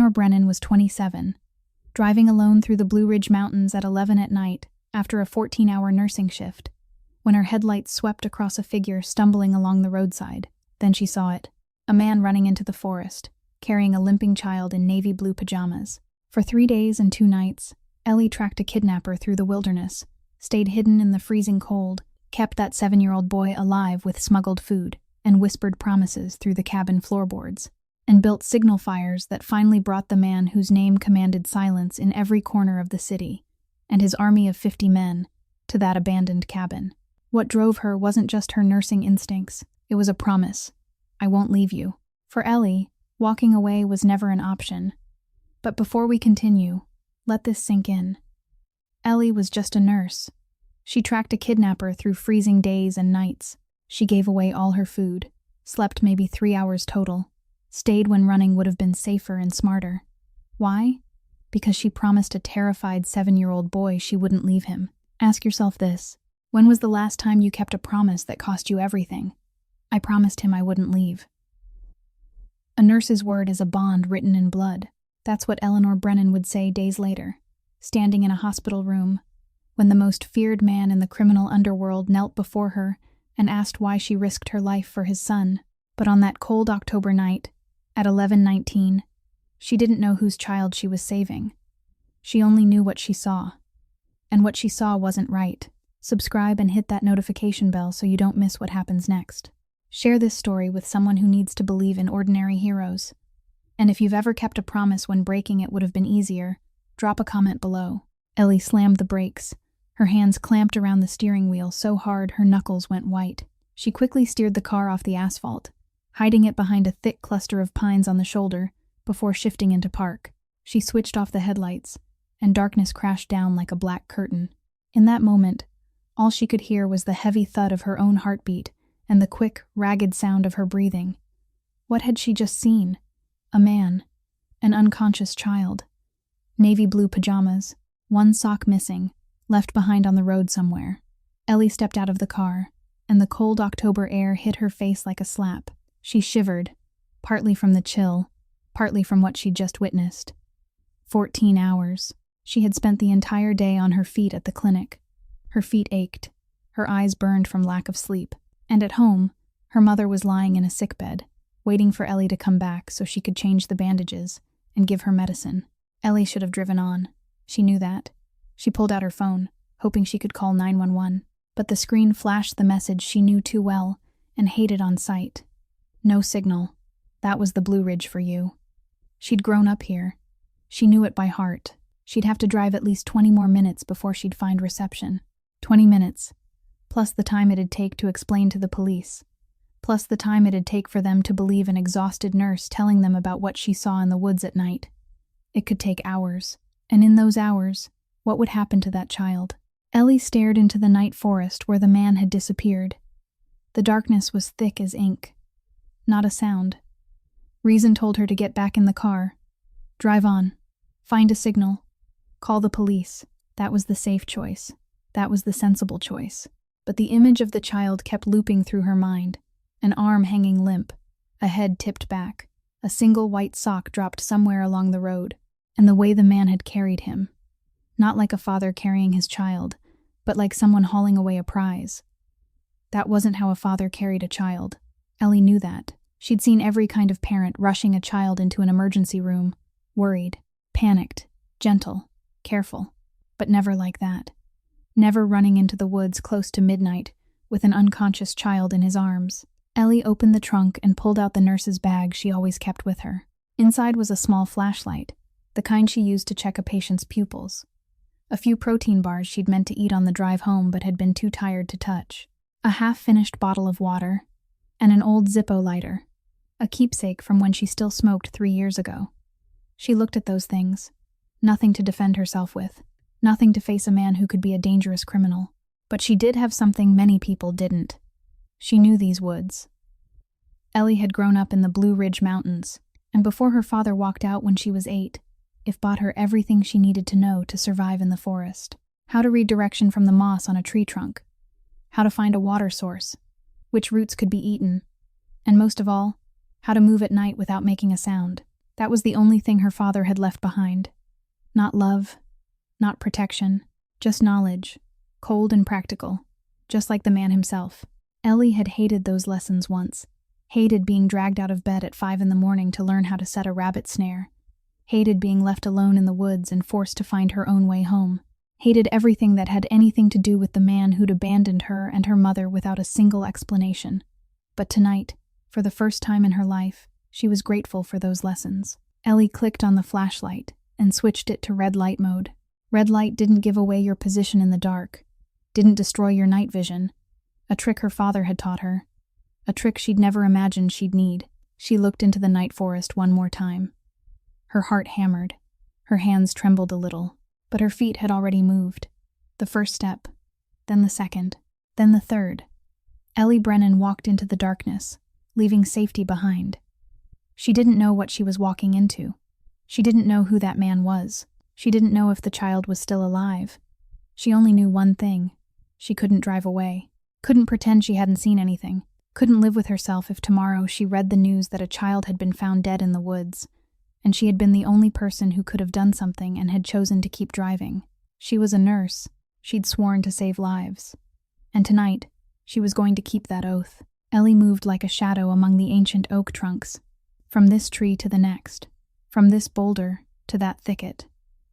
Eleanor Brennan was 27, driving alone through the Blue Ridge Mountains at 11 at night after a 14-hour nursing shift, when her headlights swept across a figure stumbling along the roadside. Then she saw it, a man running into the forest, carrying a limping child in navy blue pajamas. For 3 days and 2 nights, Ellie tracked a kidnapper through the wilderness, stayed hidden in the freezing cold, kept that 7-year-old boy alive with smuggled food, and whispered promises through the cabin floorboards, and built signal fires that finally brought the man whose name commanded silence in every corner of the city, and his army of 50 men, to that abandoned cabin. What drove her wasn't just her nursing instincts, it was a promise. I won't leave you. For Ellie, walking away was never an option. But before we continue, let this sink in. Ellie was just a nurse. She tracked a kidnapper through freezing days and nights. She gave away all her food, slept maybe 3 hours total, stayed when running would have been safer and smarter. Why? Because she promised a terrified 7-year-old boy she wouldn't leave him. Ask yourself this: when was the last time you kept a promise that cost you everything? I promised him I wouldn't leave. A nurse's word is a bond written in blood. That's what Eleanor Brennan would say days later, standing in a hospital room, when the most feared man in the criminal underworld knelt before her and asked why she risked her life for his son. But on that cold October night, at 11:19, she didn't know whose child she was saving. She only knew what she saw. And what she saw wasn't right. Subscribe and hit that notification bell so you don't miss what happens next. Share this story with someone who needs to believe in ordinary heroes. And if you've ever kept a promise when breaking it would have been easier, drop a comment below. Ellie slammed the brakes, her hands clamped around the steering wheel so hard her knuckles went white. She quickly steered the car off the asphalt, hiding it behind a thick cluster of pines on the shoulder before shifting into park. She switched off the headlights, and darkness crashed down like a black curtain. In that moment, all she could hear was the heavy thud of her own heartbeat and the quick, ragged sound of her breathing. What had she just seen? A man, an unconscious child. Navy blue pajamas, one sock missing, left behind on the road somewhere. Ellie stepped out of the car, and the cold October air hit her face like a slap. She shivered, partly from the chill, partly from what she'd just witnessed. 14 hours. She had spent the entire day on her feet at the clinic. Her feet ached, her eyes burned from lack of sleep. And at home, her mother was lying in a sickbed, waiting for Ellie to come back so she could change the bandages and give her medicine. Ellie should have driven on. She knew that. She pulled out her phone, hoping she could call 911, but the screen flashed the message she knew too well and hated on sight. No signal. That was the Blue Ridge for you. She'd grown up here. She knew it by heart. She'd have to drive at least 20 more minutes before she'd find reception. 20 minutes. Plus the time it'd take to explain to the police, plus the time it'd take for them to believe an exhausted nurse telling them about what she saw in the woods at night. It could take hours, and in those hours, what would happen to that child? Ellie stared into the night forest where the man had disappeared. The darkness was thick as ink. Not a sound. Reason told her to get back in the car. Drive on. Find a signal. Call the police. That was the safe choice. That was the sensible choice. But the image of the child kept looping through her mind, an arm hanging limp, a head tipped back, a single white sock dropped somewhere along the road, and the way the man had carried him. Not like a father carrying his child, but like someone hauling away a prize. That wasn't how a father carried a child. Ellie knew that. She'd seen every kind of parent rushing a child into an emergency room, worried, panicked, gentle, careful, but never like that. Never running into the woods close to midnight with an unconscious child in his arms. Ellie opened the trunk and pulled out the nurse's bag she always kept with her. Inside was a small flashlight, the kind she used to check a patient's pupils. A few protein bars she'd meant to eat on the drive home but had been too tired to touch. A half-finished bottle of water, and an old Zippo lighter, a keepsake from when she still smoked 3 years ago. She looked at those things. Nothing to defend herself with. Nothing to face a man who could be a dangerous criminal. But she did have something many people didn't. She knew these woods. Ellie had grown up in the Blue Ridge Mountains, and before her father walked out when she was 8, it bought her everything she needed to know to survive in the forest. How to read direction from the moss on a tree trunk. How to find a water source. Which roots could be eaten. And most of all, how to move at night without making a sound. That was the only thing her father had left behind. Not love, not protection, just knowledge, cold and practical, just like the man himself. Ellie had hated those lessons once, hated being dragged out of bed at 5 a.m. to learn how to set a rabbit snare, hated being left alone in the woods and forced to find her own way home, hated everything that had anything to do with the man who'd abandoned her and her mother without a single explanation. But tonight, for the first time in her life, she was grateful for those lessons. Ellie clicked on the flashlight and switched it to red light mode. Red light didn't give away your position in the dark, didn't destroy your night vision, a trick her father had taught her, a trick she'd never imagined she'd need. She looked into the night forest one more time. Her heart hammered, her hands trembled a little, but her feet had already moved. The first step, then the second, then the third. Ellie Brennan walked into the darkness, leaving safety behind. She didn't know what she was walking into. She didn't know who that man was. She didn't know if the child was still alive. She only knew one thing. She couldn't drive away, couldn't pretend she hadn't seen anything, couldn't live with herself if tomorrow she read the news that a child had been found dead in the woods, and she had been the only person who could have done something and had chosen to keep driving. She was a nurse. She'd sworn to save lives. And tonight, she was going to keep that oath. Ellie moved like a shadow among the ancient oak trunks, from this tree to the next, from this boulder to that thicket,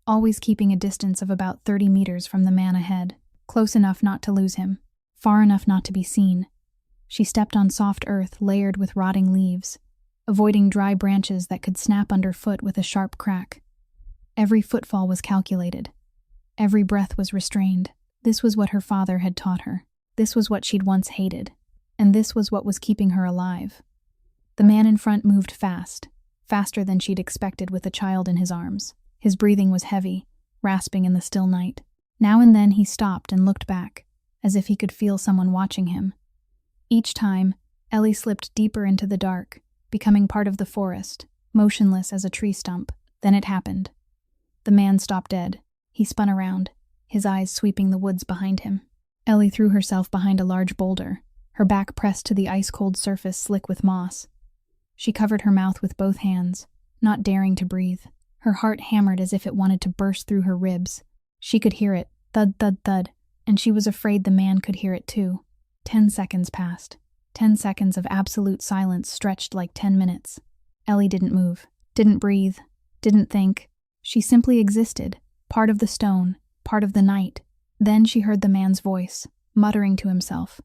always keeping a distance of about 30 meters from the man ahead, close enough not to lose him, far enough not to be seen. She stepped on soft earth layered with rotting leaves, avoiding dry branches that could snap underfoot with a sharp crack. Every footfall was calculated. Every breath was restrained. This was what her father had taught her. This was what she'd once hated. And this was what was keeping her alive. The man in front moved fast, faster than she'd expected with a child in his arms. His breathing was heavy, rasping in the still night. Now and then he stopped and looked back, as if he could feel someone watching him. Each time, Ellie slipped deeper into the dark, becoming part of the forest, motionless as a tree stump. Then it happened. The man stopped dead. He spun around, his eyes sweeping the woods behind him. Ellie threw herself behind a large boulder, her back pressed to the ice-cold surface slick with moss. She covered her mouth with both hands, not daring to breathe. Her heart hammered as if it wanted to burst through her ribs. She could hear it, thud, thud, thud, and she was afraid the man could hear it too. 10 seconds passed. 10 seconds of absolute silence stretched like 10 minutes. Ellie didn't move, didn't breathe, didn't think. She simply existed, part of the stone, part of the night. Then she heard the man's voice, muttering to himself.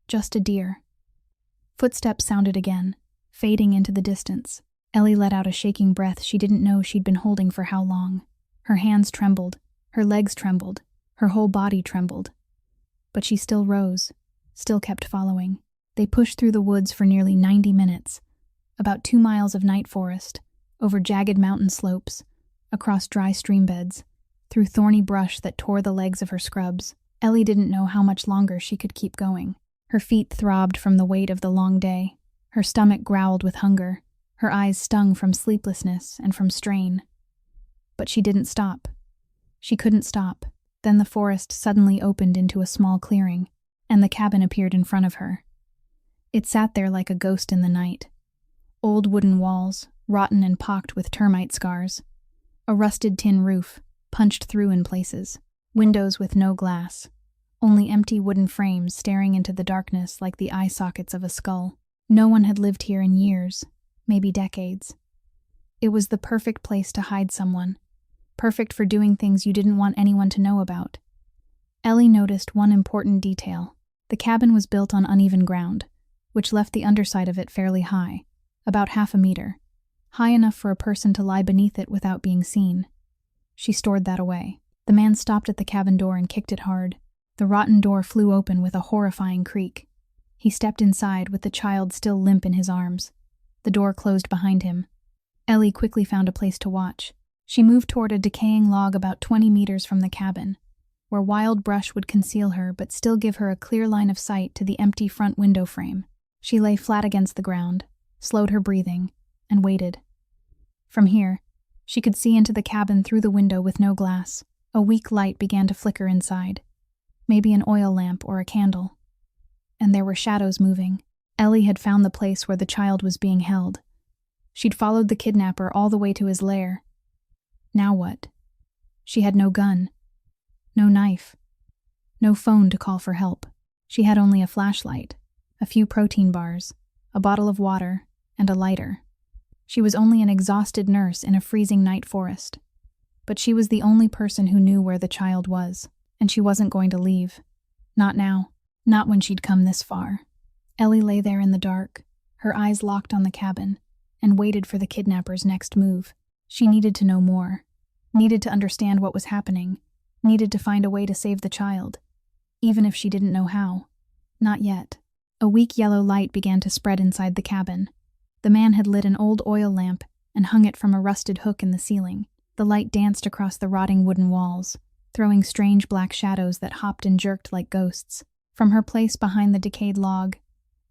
Just a deer. Footsteps sounded again, fading into the distance. Ellie let out a shaking breath she didn't know she'd been holding for how long. Her hands trembled, her legs trembled, her whole body trembled. But she still rose, still kept following. They pushed through the woods for nearly 90 minutes, about 2 miles of night forest, over jagged mountain slopes, across dry stream beds, through thorny brush that tore the legs of her scrubs. Ellie didn't know how much longer she could keep going. Her feet throbbed from the weight of the long day. Her stomach growled with hunger. Her eyes stung from sleeplessness and from strain. But she didn't stop. She couldn't stop. Then the forest suddenly opened into a small clearing, and the cabin appeared in front of her. It sat there like a ghost in the night. Old wooden walls, rotten and pocked with termite scars. A rusted tin roof, punched through in places. Windows with no glass. Only empty wooden frames staring into the darkness like the eye sockets of a skull. No one had lived here in years, maybe decades. It was the perfect place to hide someone. Perfect for doing things you didn't want anyone to know about. Ellie noticed one important detail. The cabin was built on uneven ground, which left the underside of it fairly high, about 1/2 meter, high enough for a person to lie beneath it without being seen. She stored that away. The man stopped at the cabin door and kicked it hard. The rotten door flew open with a horrifying creak. He stepped inside with the child still limp in his arms. The door closed behind him. Ellie quickly found a place to watch. She moved toward a decaying log about 20 meters from the cabin, where wild brush would conceal her but still give her a clear line of sight to the empty front window frame. She lay flat against the ground, slowed her breathing, and waited. From here, she could see into the cabin through the window with no glass. A weak light began to flicker inside. Maybe an oil lamp or a candle. And there were shadows moving. Ellie had found the place where the child was being held. She'd followed the kidnapper all the way to his lair. Now what? She had no gun, no knife, no phone to call for help. She had only a flashlight, a few protein bars, a bottle of water, and a lighter. She was only an exhausted nurse in a freezing night forest. But she was the only person who knew where the child was, and she wasn't going to leave. Not now. Not when she'd come this far. Ellie lay there in the dark, her eyes locked on the cabin, and waited for the kidnapper's next move. She needed to know more, needed to understand what was happening, needed to find a way to save the child, even if she didn't know how. Not yet. A weak yellow light began to spread inside the cabin. The man had lit an old oil lamp and hung it from a rusted hook in the ceiling. The light danced across the rotting wooden walls, throwing strange black shadows that hopped and jerked like ghosts. From her place behind the decayed log,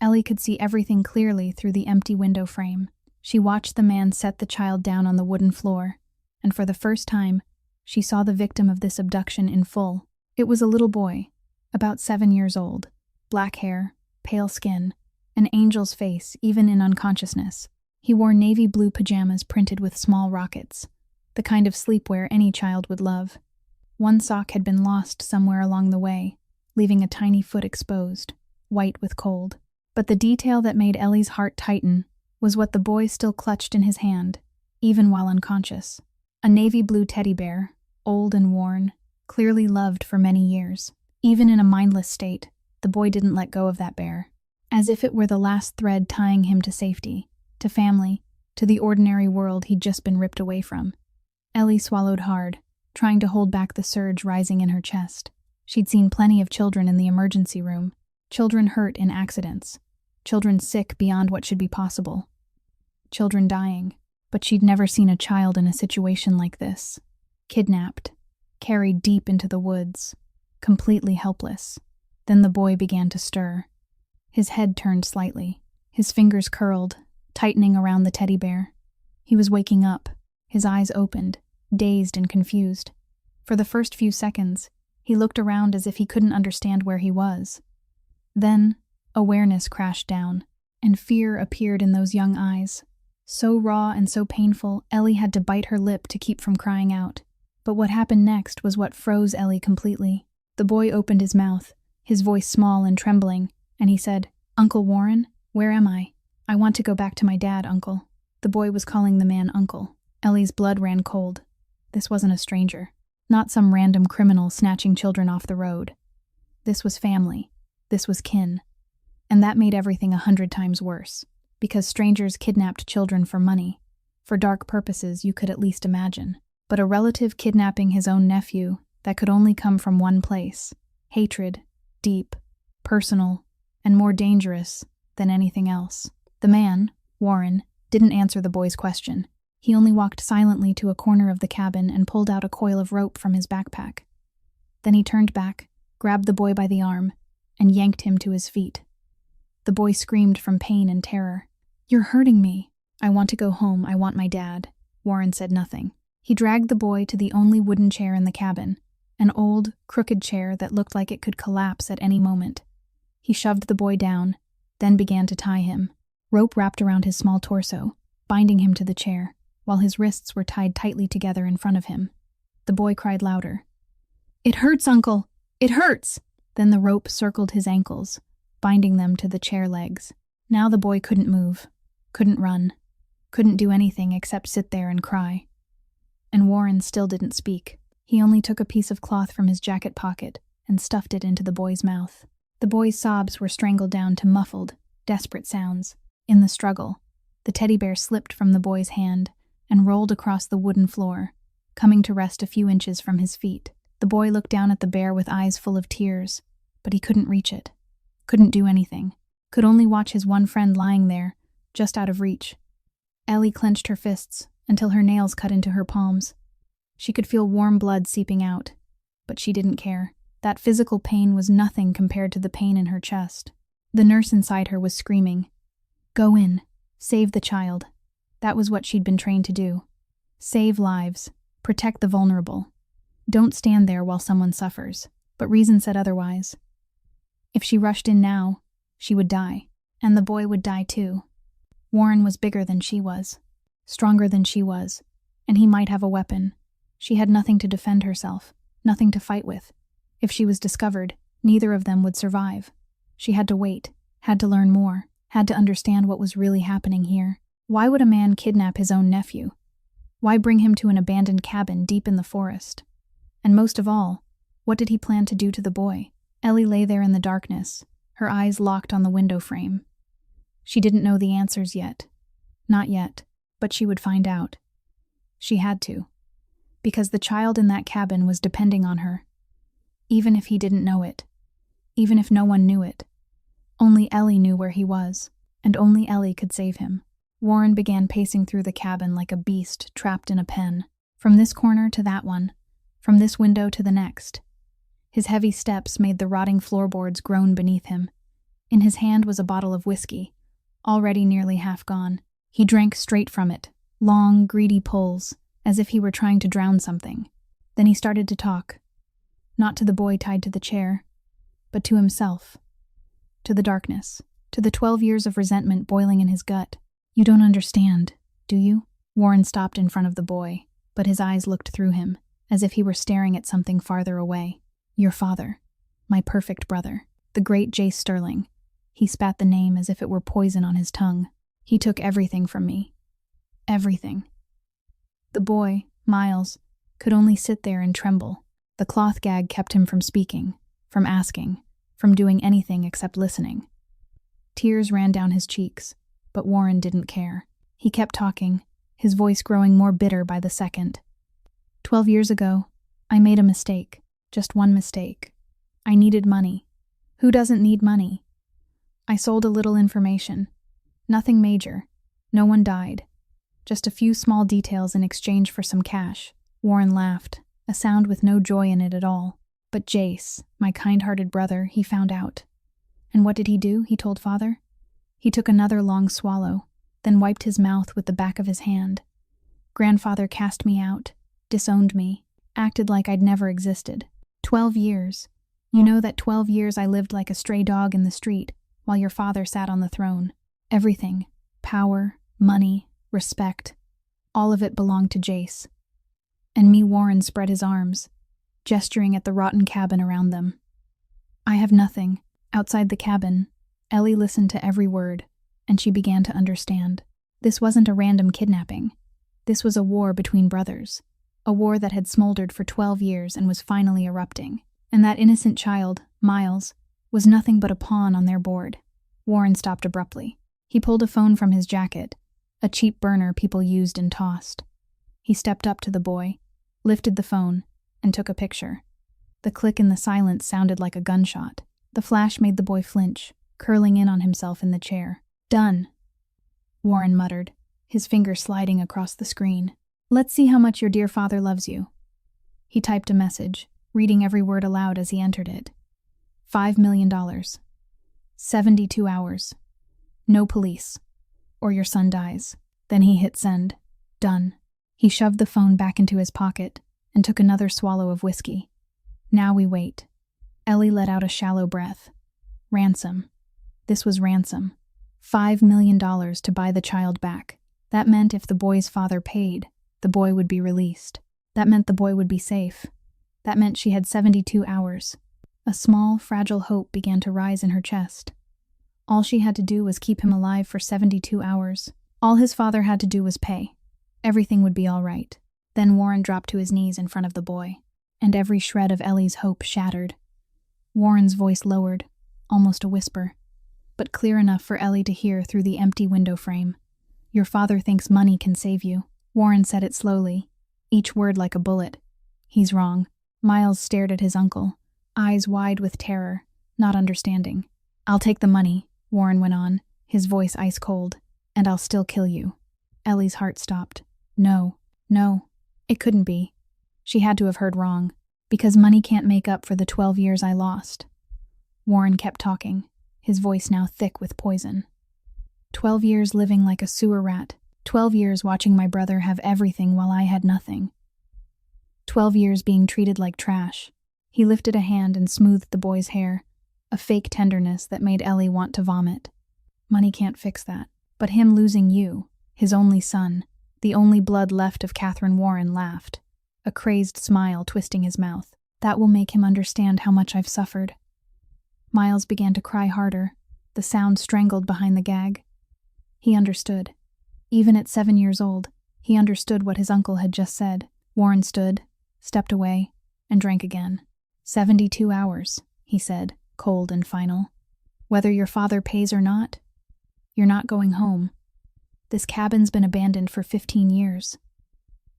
Ellie could see everything clearly through the empty window frame. She watched the man set the child down on the wooden floor, and for the first time, she saw the victim of this abduction in full. It was a little boy, about 7 years old, black hair, pale skin, an angel's face even in unconsciousness. He wore navy blue pajamas printed with small rockets, the kind of sleepwear any child would love. One sock had been lost somewhere along the way, leaving a tiny foot exposed, white with cold. But the detail that made Ellie's heart tighten was what the boy still clutched in his hand, even while unconscious. A navy blue teddy bear, old and worn, clearly loved for many years. Even in a mindless state, the boy didn't let go of that bear, as if it were the last thread tying him to safety, to family, to the ordinary world he'd just been ripped away from. Ellie swallowed hard, trying to hold back the surge rising in her chest. She'd seen plenty of children in the emergency room, children hurt in accidents, children sick beyond what should be possible, children dying, but she'd never seen a child in a situation like this. Kidnapped, carried deep into the woods, completely helpless. Then the boy began to stir. His head turned slightly, his fingers curled, tightening around the teddy bear. He was waking up, his eyes opened, dazed and confused. For the first few seconds, he looked around as if he couldn't understand where he was. Then, awareness crashed down, and fear appeared in those young eyes. So raw and so painful, Ellie had to bite her lip to keep from crying out. But what happened next was what froze Ellie completely. The boy opened his mouth, his voice small and trembling, and he said, "Uncle Warren, where am I? I want to go back to my dad, Uncle." The boy was calling the man Uncle. Ellie's blood ran cold. This wasn't a stranger. Not some random criminal snatching children off the road. This was family. This was kin. And that made everything 100 times worse, because strangers kidnapped children for money, for dark purposes you could at least imagine. But a relative kidnapping his own nephew, that could only come from one place. Hatred, deep, personal, and more dangerous than anything else. The man, Warren, didn't answer the boy's question. He only walked silently to a corner of the cabin and pulled out a coil of rope from his backpack. Then he turned back, grabbed the boy by the arm, and yanked him to his feet. The boy screamed from pain and terror. "You're hurting me. I want to go home. I want my dad." Warren said nothing. He dragged the boy to the only wooden chair in the cabin, an old, crooked chair that looked like it could collapse at any moment. He shoved the boy down, then began to tie him. Rope wrapped around his small torso, binding him to the chair, while his wrists were tied tightly together in front of him. The boy cried louder. "It hurts, Uncle! It hurts!" Then the rope circled his ankles, binding them to the chair legs. Now the boy couldn't move, couldn't run, couldn't do anything except sit there and cry. And Warren still didn't speak. He only took a piece of cloth from his jacket pocket and stuffed it into the boy's mouth. The boy's sobs were strangled down to muffled, desperate sounds. In the struggle, the teddy bear slipped from the boy's hand and rolled across the wooden floor, coming to rest a few inches from his feet. The boy looked down at the bear with eyes full of tears, but he couldn't reach it, couldn't do anything, could only watch his one friend lying there, just out of reach. Ellie clenched her fists until her nails cut into her palms. She could feel warm blood seeping out, but she didn't care. That physical pain was nothing compared to the pain in her chest. The nurse inside her was screaming, "Go in, save the child." That was what she'd been trained to do. Save lives, protect the vulnerable. Don't stand there while someone suffers. But reason said otherwise. If she rushed in now, she would die, and the boy would die too. Warren was bigger than she was. stronger than she was, and he might have a weapon. She had nothing to defend herself, nothing to fight with. If she was discovered, neither of them would survive. She had to wait, had to learn more, had to understand what was really happening here. Why would a man kidnap his own nephew? Why bring him to an abandoned cabin deep in the forest? And most of all, what did he plan to do to the boy? Ellie lay there in the darkness, her eyes locked on the window frame. She didn't know the answers yet. Not yet, but she would find out. She had to. Because the child in that cabin was depending on her. Even if he didn't know it. Even if no one knew it. Only Ellie knew where he was, and only Ellie could save him. Warren began pacing through the cabin like a beast trapped in a pen, from this corner to that one, from this window to the next. His heavy steps made the rotting floorboards groan beneath him. In his hand was a bottle of whiskey, already nearly half gone. He drank straight from it, long, greedy pulls, as if he were trying to drown something. Then he started to talk, not to the boy tied to the chair, but to himself, to the darkness, to the 12 years of resentment boiling in his gut. You don't understand, do you? Warren stopped in front of the boy, but his eyes looked through him, as if he were staring at something farther away. Your father, my perfect brother, the great Jace Sterling. He spat the name as if it were poison on his tongue. He took everything from me. Everything. The boy, Miles, could only sit there and tremble. The cloth gag kept him from speaking, from asking, from doing anything except listening. Tears ran down his cheeks, but Warren didn't care. He kept talking, his voice growing more bitter by the second. 12 years ago, I made a mistake. Just one mistake. I needed money. Who doesn't need money? I sold a little information. Nothing major. No one died. Just a few small details in exchange for some cash. Warren laughed, a sound with no joy in it at all. But Jace, my kind-hearted brother, he found out. And what did he do? He told Father. He took another long swallow, then wiped his mouth with the back of his hand. Grandfather cast me out, disowned me, acted like I'd never existed. 12 years. You know that 12 years I lived like a stray dog in the street, while your father sat on the throne. Everything, power, money, respect, all of it belonged to Jace. And me, Warren, spread his arms, gesturing at the rotten cabin around them. I have nothing. Outside the cabin, Ellie listened to every word, and she began to understand. This wasn't a random kidnapping. This was a war between brothers. A war that had smoldered for 12 years and was finally erupting. And that innocent child, Miles, was nothing but a pawn on their board. Warren stopped abruptly. He pulled a phone from his jacket, a cheap burner people used and tossed. He stepped up to the boy, lifted the phone, and took a picture. The click in the silence sounded like a gunshot. The flash made the boy flinch, curling in on himself in the chair. Done, Warren muttered, his finger sliding across the screen. Let's see how much your dear father loves you. He typed a message, reading every word aloud as he entered it. $5 million. 72 hours. No police. Or your son dies. Then he hit send. Done. He shoved the phone back into his pocket and took another swallow of whiskey. Now we wait. Ellie let out a shallow breath. Ransom. This was ransom. $5 million to buy the child back. That meant if the boy's father paid, the boy would be released. That meant the boy would be safe. That meant she had 72 hours. A small, fragile hope began to rise in her chest. All she had to do was keep him alive for 72 hours. All his father had to do was pay. Everything would be all right. Then Warren dropped to his knees in front of the boy, and every shred of Ellie's hope shattered. Warren's voice lowered, almost a whisper, but clear enough for Ellie to hear through the empty window frame. Your father thinks money can save you. Warren said it slowly, each word like a bullet. He's wrong. Miles stared at his uncle, eyes wide with terror, not understanding. I'll take the money, Warren went on, his voice ice cold, and I'll still kill you. Ellie's heart stopped. No, it couldn't be. She had to have heard wrong, because money can't make up for the 12 years I lost. Warren kept talking, his voice now thick with poison. 12 years living like a sewer rat. 12 years watching my brother have everything while I had nothing. 12 years being treated like trash. He lifted a hand and smoothed the boy's hair, a fake tenderness that made Ellie want to vomit. Money can't fix that. But him losing you, his only son, The only blood left of Catherine Warren laughed, a crazed smile twisting his mouth. That will make him understand how much I've suffered. Miles began to cry harder, the sound strangled behind the gag. He understood. Even at 7 years old, he understood what his uncle had just said. Warren stood, stepped away, and drank again. 72 hours, he said, cold and final. Whether your father pays or not, you're not going home. This cabin's been abandoned for 15 years.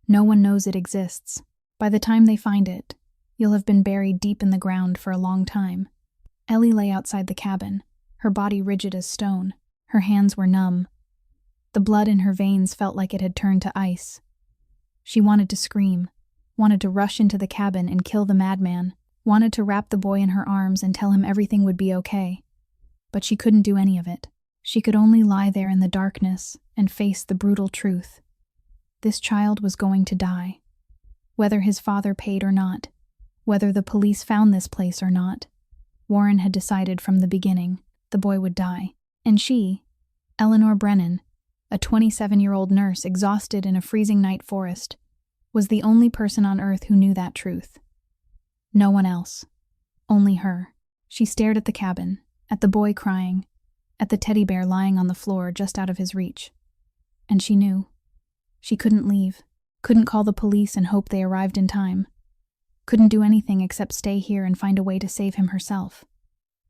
No one knows it exists. By the time they find it, you'll have been buried deep in the ground for a long time. Ellie lay outside the cabin, her body rigid as stone. Her hands were numb. The blood in her veins felt like it had turned to ice. She wanted to scream, wanted to rush into the cabin and kill the madman, wanted to wrap the boy in her arms and tell him everything would be okay. But she couldn't do any of it. She could only lie there in the darkness and face the brutal truth. This child was going to die. Whether his father paid or not, whether the police found this place or not, Warren had decided from the beginning the boy would die. And she, Eleanor Brennan, a 27-year-old nurse exhausted in a freezing night forest, was the only person on earth who knew that truth. No one else. Only her. She stared at the cabin, at the boy crying, at the teddy bear lying on the floor just out of his reach. And she knew. She couldn't leave, couldn't call the police and hope they arrived in time. Couldn't do anything except stay here and find a way to save him herself.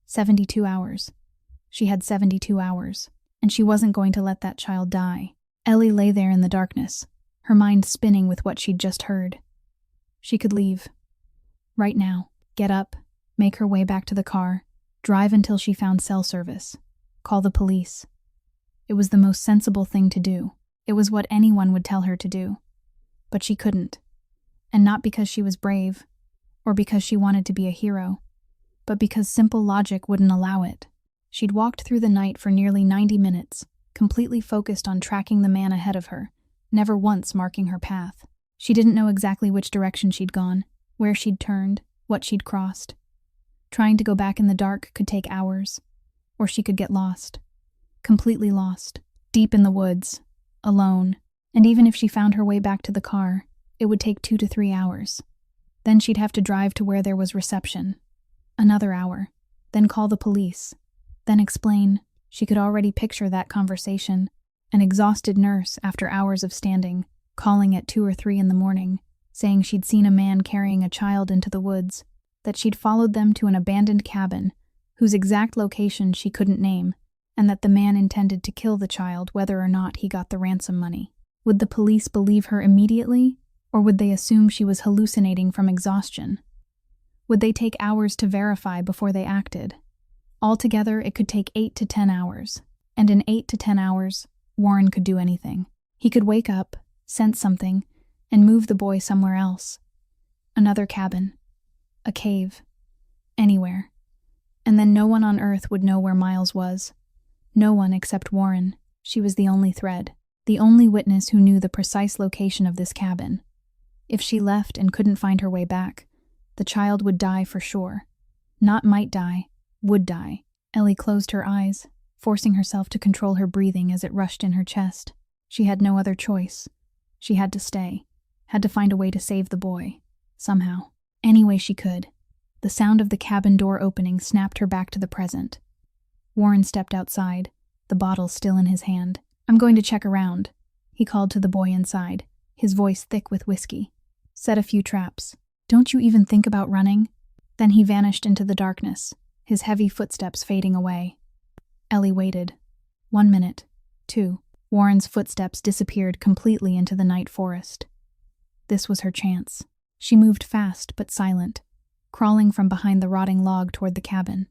72 hours. She had 72 hours, and she wasn't going to let that child die. Ellie lay there in the darkness, her mind spinning with what she'd just heard. She could leave. Right now. Get up, make her way back to the car, drive until she found cell service, call the police. It was the most sensible thing to do. It was what anyone would tell her to do. But she couldn't. And not because she was brave, or because she wanted to be a hero, but because simple logic wouldn't allow it. She'd walked through the night for nearly 90 minutes, completely focused on tracking the man ahead of her, never once marking her path. She didn't know exactly which direction she'd gone, where she'd turned, what she'd crossed. Trying to go back in the dark could take hours, or she could get lost. Completely lost, deep in the woods, alone, and even if she found her way back to the car, it would take 2 to 3 hours. Then she'd have to drive to where there was reception. Another hour. Then call the police. Then explain. She could already picture that conversation. An exhausted nurse, after hours of standing, calling at 2 or 3 in the morning, saying she'd seen a man carrying a child into the woods, that she'd followed them to an abandoned cabin, whose exact location she couldn't name, and that the man intended to kill the child whether or not he got the ransom money. Would the police believe her immediately, or would they assume she was hallucinating from exhaustion? Would they take hours to verify before they acted? Altogether, it could take 8 to 10 hours, and in 8 to 10 hours, Warren could do anything. He could wake up, sense something, and move the boy somewhere else. Another cabin. A cave. Anywhere. And then no one on earth would know where Miles was. No one except Warren. She was the only thread, the only witness who knew the precise location of this cabin. If she left and couldn't find her way back, the child would die for sure. Not might die, would die. Ellie closed her eyes, forcing herself to control her breathing as it rushed in her chest. She had no other choice. She had to stay, had to find a way to save the boy. Somehow. Any way she could. The sound of the cabin door opening snapped her back to the present. Warren stepped outside, the bottle still in his hand. "I'm going to check around," he called to the boy inside, his voice thick with whiskey. "Set a few traps. Don't you even think about running?" Then he vanished into the darkness, his heavy footsteps fading away. Ellie waited. 1 minute. 2. Warren's footsteps disappeared completely into the night forest. This was her chance. She moved fast but silent, crawling from behind the rotting log toward the cabin.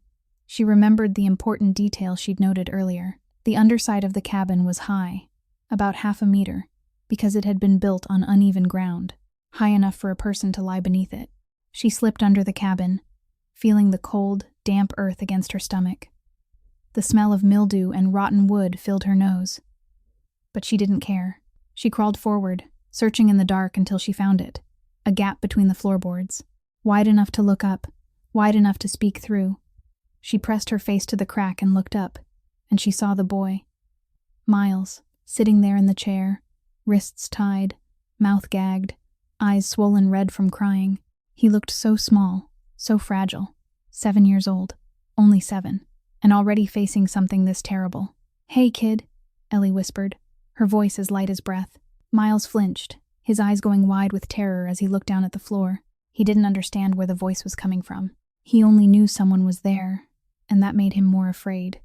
She remembered the important detail she'd noted earlier. The underside of the cabin was high, about 1/2 meter, because it had been built on uneven ground, high enough for a person to lie beneath it. She slipped under the cabin, feeling the cold, damp earth against her stomach. The smell of mildew and rotten wood filled her nose. But she didn't care. She crawled forward, searching in the dark until she found it, a gap between the floorboards, wide enough to look up, wide enough to speak through. She pressed her face to the crack and looked up, and she saw the boy. Miles, sitting there in the chair, wrists tied, mouth gagged, eyes swollen red from crying. He looked so small, so fragile. 7 years old. Only 7. And already facing something this terrible. "Hey, kid," Ellie whispered, her voice as light as breath. Miles flinched, his eyes going wide with terror as he looked down at the floor. He didn't understand where the voice was coming from. He only knew someone was there, and that made him more afraid.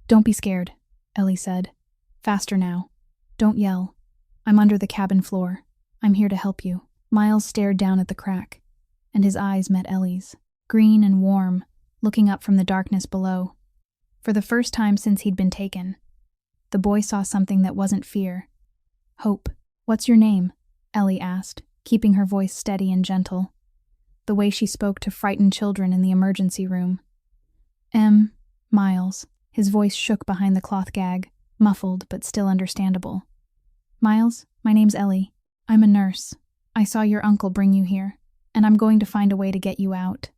"Don't be scared," Ellie said. "Faster now. Don't yell. I'm under the cabin floor. I'm here to help you." Miles stared down at the crack, and his eyes met Ellie's, green and warm, looking up from the darkness below. For the first time since he'd been taken, the boy saw something that wasn't fear. Hope. "What's your name?" Ellie asked, keeping her voice steady and gentle, the way she spoke to frightened children in the emergency room. Miles." His voice shook behind the cloth gag, muffled but still understandable. "Miles, my name's Ellie. I'm a nurse. I saw your uncle bring you here, and I'm going to find a way to get you out."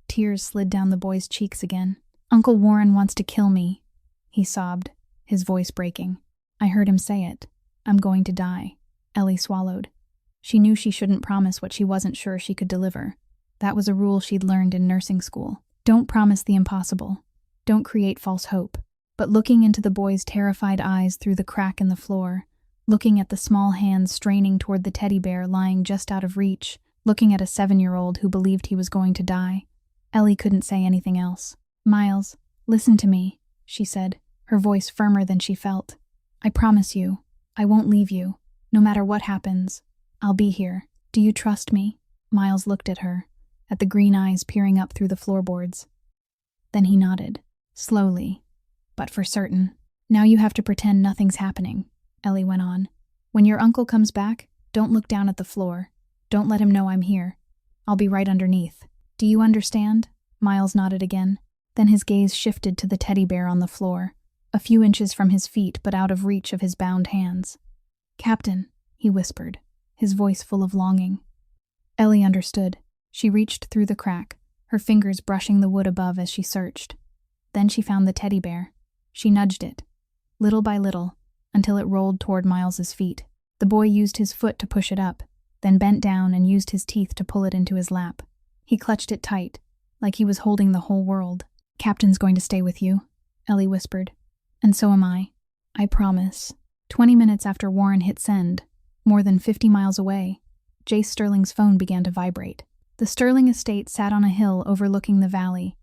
Tears slid down the boy's cheeks again. "Uncle Warren wants to kill me," he sobbed, his voice breaking. "I heard him say it. I'm going to die." Ellie swallowed. She knew she shouldn't promise what she wasn't sure she could deliver. That was a rule she'd learned in nursing school. Don't promise the impossible. Don't create false hope. But looking into the boy's terrified eyes through the crack in the floor, looking at the small hands straining toward the teddy bear lying just out of reach, looking at a 7-year-old who believed he was going to die, Ellie couldn't say anything else. "Miles, listen to me," she said, her voice firmer than she felt. "I promise you, I won't leave you. No matter what happens, I'll be here. Do you trust me?" Miles looked at her, at the green eyes peering up through the floorboards. Then he nodded, slowly, but for certain. "Now you have to pretend nothing's happening," Ellie went on. "When your uncle comes back, don't look down at the floor. Don't let him know I'm here. I'll be right underneath. Do you understand?" Miles nodded again. Then his gaze shifted to the teddy bear on the floor, a few inches from his feet but out of reach of his bound hands. "Captain," he whispered, his voice full of longing. Ellie understood. She reached through the crack, her fingers brushing the wood above as she searched. Then she found the teddy bear. She nudged it, little by little, until it rolled toward Miles's feet. The boy used his foot to push it up, then bent down and used his teeth to pull it into his lap. He clutched it tight, like he was holding the whole world. "Captain's going to stay with you," Ellie whispered. "And so am I. I promise." 20 minutes after Warren hit send, more than 50 miles away, Jace Sterling's phone began to vibrate. The Sterling estate sat on a hill overlooking the valley,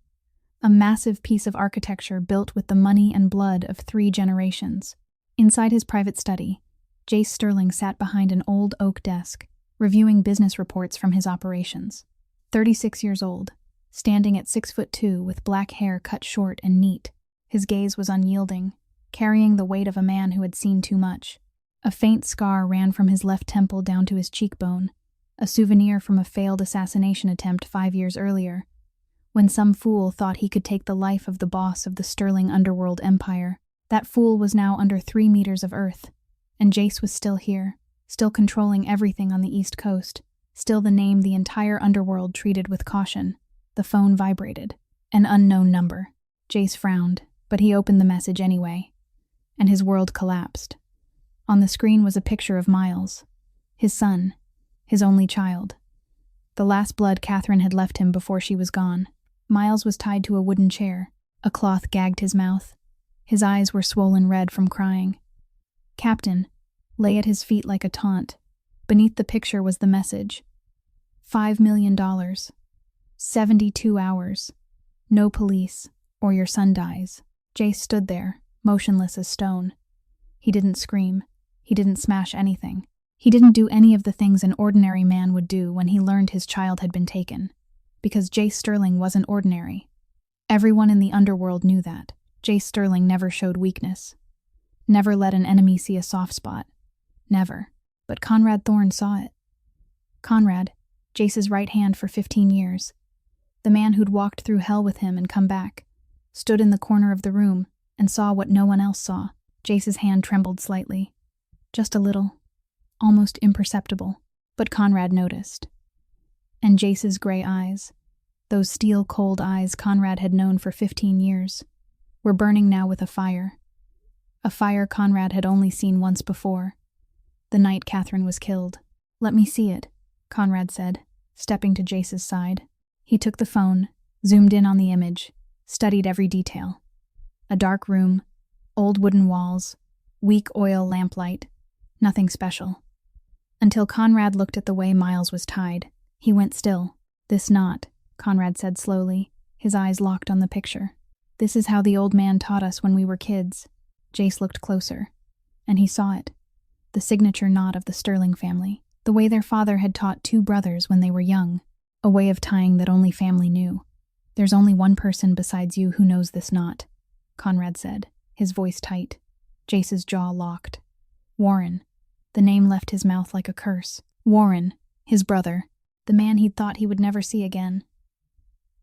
a massive piece of architecture built with the money and blood of 3 generations. Inside his private study, Jace Sterling sat behind an old oak desk, reviewing business reports from his operations. 36 years old, standing at 6'2" with black hair cut short and neat. His gaze was unyielding, carrying the weight of a man who had seen too much. A faint scar ran from his left temple down to his cheekbone, a souvenir from a failed assassination attempt 5 years earlier, when some fool thought he could take the life of the boss of the Sterling Underworld empire. That fool was now under 3 meters of earth, and Jace was still here, still controlling everything on the East Coast, still the name the entire Underworld treated with caution. The phone vibrated. An unknown number. Jace frowned, but he opened the message anyway, and his world collapsed. On the screen was a picture of Miles, his son, his only child. The last blood Catherine had left him before she was gone. Miles was tied to a wooden chair. A cloth gagged his mouth. His eyes were swollen red from crying. "Captain," lay at his feet like a taunt. Beneath the picture was the message. $5 million. 72 hours. No police, or your son dies. Jace stood there, motionless as stone. He didn't scream. He didn't smash anything. He didn't do any of the things an ordinary man would do when he learned his child had been taken. Because Jace Sterling wasn't ordinary. Everyone in the underworld knew that. Jace Sterling never showed weakness. Never let an enemy see a soft spot. Never. But Conrad Thorne saw it. Conrad, Jace's right hand for 15 years. The man who'd walked through hell with him and come back, stood in the corner of the room and saw what no one else saw. Jace's hand trembled slightly. Just a little. Almost imperceptible. But Conrad noticed. And Jace's gray eyes, those steel-cold eyes Conrad had known for 15 years, were burning now with a fire. A fire Conrad had only seen once before. The night Catherine was killed. "Let me see it," Conrad said, stepping to Jace's side. He took the phone, zoomed in on the image, studied every detail. A dark room, old wooden walls, weak oil lamplight, nothing special. Until Conrad looked at the way Miles was tied. He went still. "This knot," Conrad said slowly, his eyes locked on the picture. "This is how the old man taught us when we were kids." Jace looked closer, and he saw it. The signature knot of the Sterling family. The way their father had taught two brothers when they were young. A way of tying that only family knew. "There's only one person besides you who knows this knot," Conrad said, his voice tight. Jace's jaw locked. Warren. The name left his mouth like a curse. Warren, his brother, the man he'd thought he would never see again.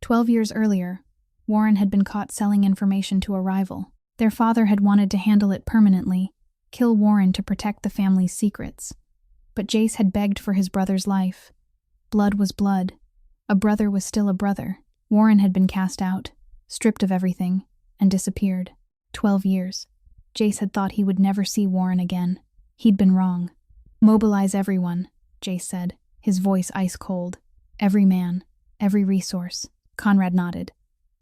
12 years earlier, Warren had been caught selling information to a rival. Their father had wanted to handle it permanently, kill Warren to protect the family's secrets. But Jace had begged for his brother's life. Blood was blood. A brother was still a brother. Warren had been cast out, stripped of everything, and disappeared. 12 years. Jace had thought he would never see Warren again. He'd been wrong. "Mobilize everyone," Jace said, his voice ice cold. "Every man, every resource." Conrad nodded,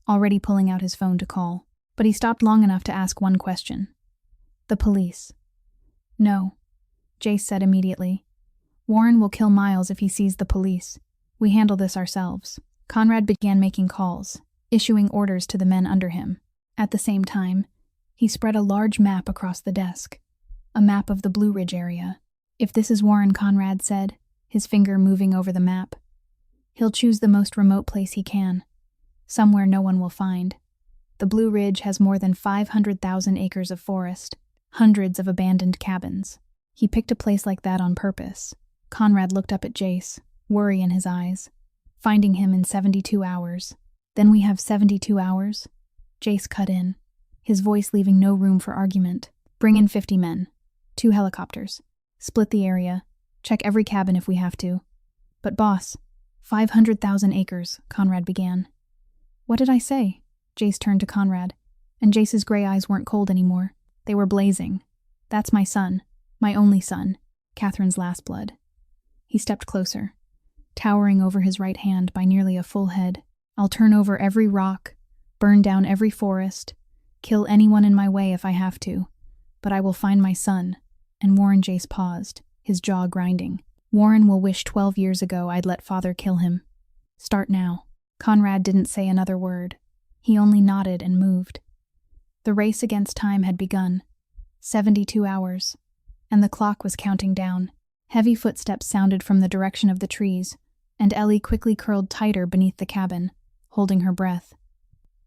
already pulling out his phone to call. But he stopped long enough to ask one question. "The police?" "No," Jace said immediately. "Warren will kill Miles if he sees the police. We handle this ourselves." Conrad began making calls, issuing orders to the men under him. At the same time, he spread a large map across the desk. A map of the Blue Ridge area. "If this is Warren," Conrad said, his finger moving over the map, "he'll choose the most remote place he can. Somewhere no one will find. The Blue Ridge has more than 500,000 acres of forest, hundreds of abandoned cabins. He picked a place like that on purpose." Conrad looked up at Jace, worry in his eyes. "Finding him in 72 hours. Then we have 72 hours?" Jace cut in, his voice leaving no room for argument. "Bring in 50 men. 2 helicopters. Split the area. Check every cabin if we have to." "But boss, 500,000 acres," Conrad began. "What did I say?" Jace turned to Conrad, and Jace's gray eyes weren't cold anymore. They were blazing. "That's my son. My only son. Catherine's last blood." He stepped closer, towering over his right hand by nearly a full head. "I'll turn over every rock, burn down every forest, kill anyone in my way if I have to. But I will find my son." And Warren. Jace paused, his jaw grinding. "Warren will wish 12 years ago I'd let father kill him. Start now." Conrad didn't say another word. He only nodded and moved. The race against time had begun. 72 hours. And the clock was counting down. Heavy footsteps sounded from the direction of the trees, and Ellie quickly curled tighter beneath the cabin, holding her breath.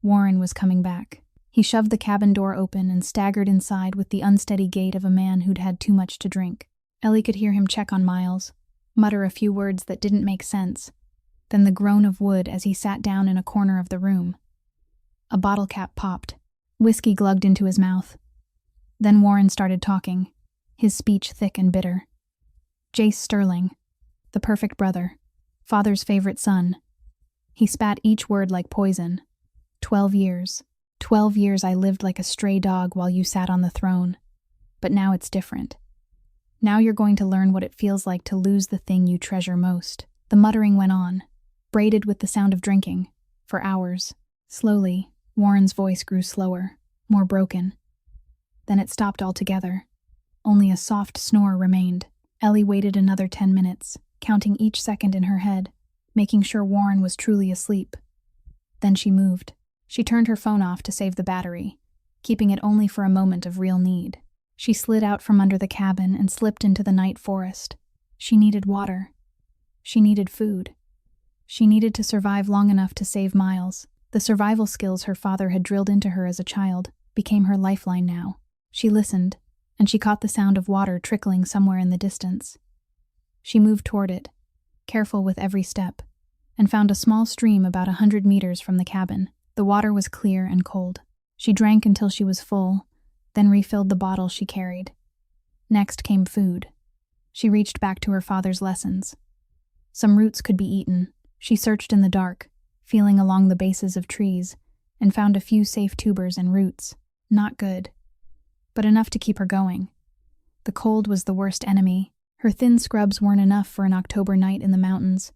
Warren was coming back. He shoved the cabin door open and staggered inside with the unsteady gait of a man who'd had too much to drink. Ellie could hear him check on Miles, mutter a few words that didn't make sense, then the groan of wood as he sat down in a corner of the room. A bottle cap popped. Whiskey glugged into his mouth. Then Warren started talking, his speech thick and bitter. Jace Sterling, the perfect brother, father's favorite son. He spat each word like poison. 12 years. 12 years I lived like a stray dog while you sat on the throne. But now it's different. Now you're going to learn what it feels like to lose the thing you treasure most." The muttering went on, braided with the sound of drinking, for hours. Slowly, Warren's voice grew slower, more broken. Then it stopped altogether. Only a soft snore remained. Ellie waited another 10 minutes, counting each second in her head, making sure Warren was truly asleep. Then she moved. She turned her phone off to save the battery, keeping it only for a moment of real need. She slid out from under the cabin and slipped into the night forest. She needed water. She needed food. She needed to survive long enough to save Miles. The survival skills her father had drilled into her as a child became her lifeline now. She listened, and she caught the sound of water trickling somewhere in the distance. She moved toward it, careful with every step, and found a small stream about 100 meters from the cabin. The water was clear and cold. She drank until she was full, then refilled the bottle she carried. Next came food. She reached back to her father's lessons. Some roots could be eaten. She searched in the dark, feeling along the bases of trees, and found a few safe tubers and roots. Not good, but enough to keep her going. The cold was the worst enemy. Her thin scrubs weren't enough for an October night in the mountains.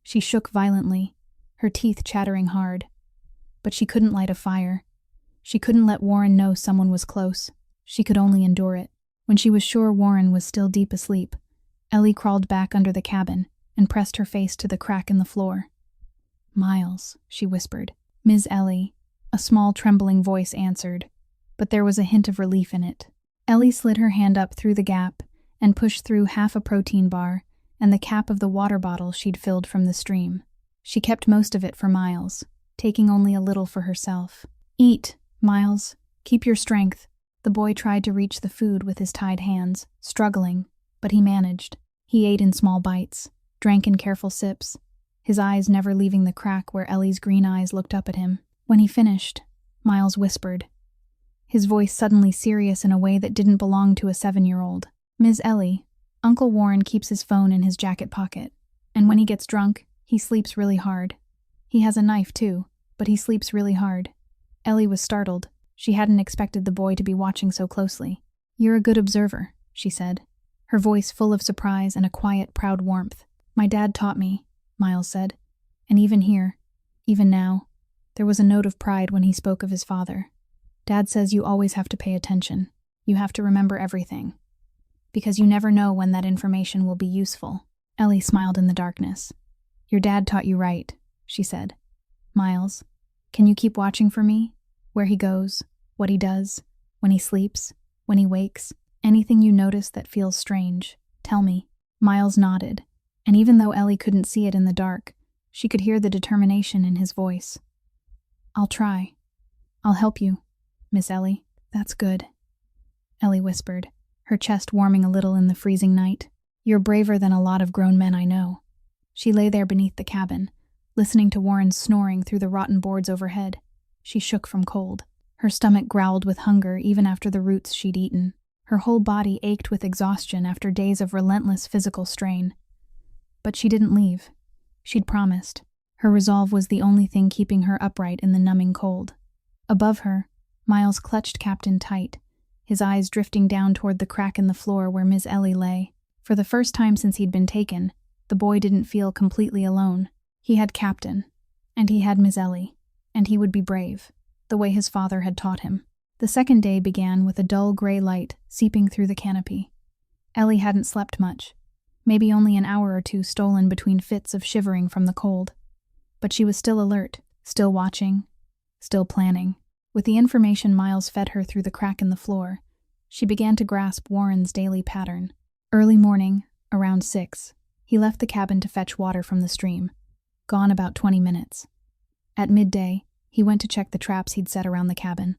She shook violently, her teeth chattering hard. But she couldn't light a fire. She couldn't let Warren know someone was close. She could only endure it. When she was sure Warren was still deep asleep, Ellie crawled back under the cabin and pressed her face to the crack in the floor. "Miles," she whispered. "Ms. Ellie," a small trembling voice answered, but there was a hint of relief in it. Ellie slid her hand up through the gap and pushed through half a protein bar and the cap of the water bottle she'd filled from the stream. She kept most of it for Miles, taking only a little for herself. "Eat, Miles. Keep your strength." The boy tried to reach the food with his tied hands, struggling, but he managed. He ate in small bites, drank in careful sips, his eyes never leaving the crack where Ellie's green eyes looked up at him. When he finished, Miles whispered, his voice suddenly serious in a way that didn't belong to a 7-year-old. "Ms. Ellie, Uncle Warren keeps his phone in his jacket pocket, and when he gets drunk, he sleeps really hard. He has a knife too, but he sleeps really hard." Ellie was startled. She hadn't expected the boy to be watching so closely. "You're a good observer," she said, her voice full of surprise and a quiet, proud warmth. "My dad taught me," Miles said, "and even here, even now, there was a note of pride when he spoke of his father. Dad says you always have to pay attention. You have to remember everything, because you never know when that information will be useful." Ellie smiled in the darkness. "Your dad taught you right," she said. "Miles, can you keep watching for me? Where he goes, what he does, when he sleeps, when he wakes, anything you notice that feels strange, tell me." Miles nodded, and even though Ellie couldn't see it in the dark, she could hear the determination in his voice. "I'll try. I'll help you, Miss Ellie." "That's good," Ellie whispered, her chest warming a little in the freezing night. "You're braver than a lot of grown men I know." She lay there beneath the cabin, listening to Warren's snoring through the rotten boards overhead. She shook from cold. Her stomach growled with hunger even after the roots she'd eaten. Her whole body ached with exhaustion after days of relentless physical strain. But she didn't leave. She'd promised. Her resolve was the only thing keeping her upright in the numbing cold. Above her, Miles clutched Captain tight, his eyes drifting down toward the crack in the floor where Miss Ellie lay. For the first time since he'd been taken, the boy didn't feel completely alone. He had Captain, and he had Miss Ellie, and he would be brave, the way his father had taught him. The second day began with a dull gray light seeping through the canopy. Ellie hadn't slept much, maybe only an hour or two stolen between fits of shivering from the cold. But she was still alert, still watching, still planning. With the information Miles fed her through the crack in the floor, she began to grasp Warren's daily pattern. Early morning, around 6, he left the cabin to fetch water from the stream, gone about 20 minutes. At midday, he went to check the traps he'd set around the cabin,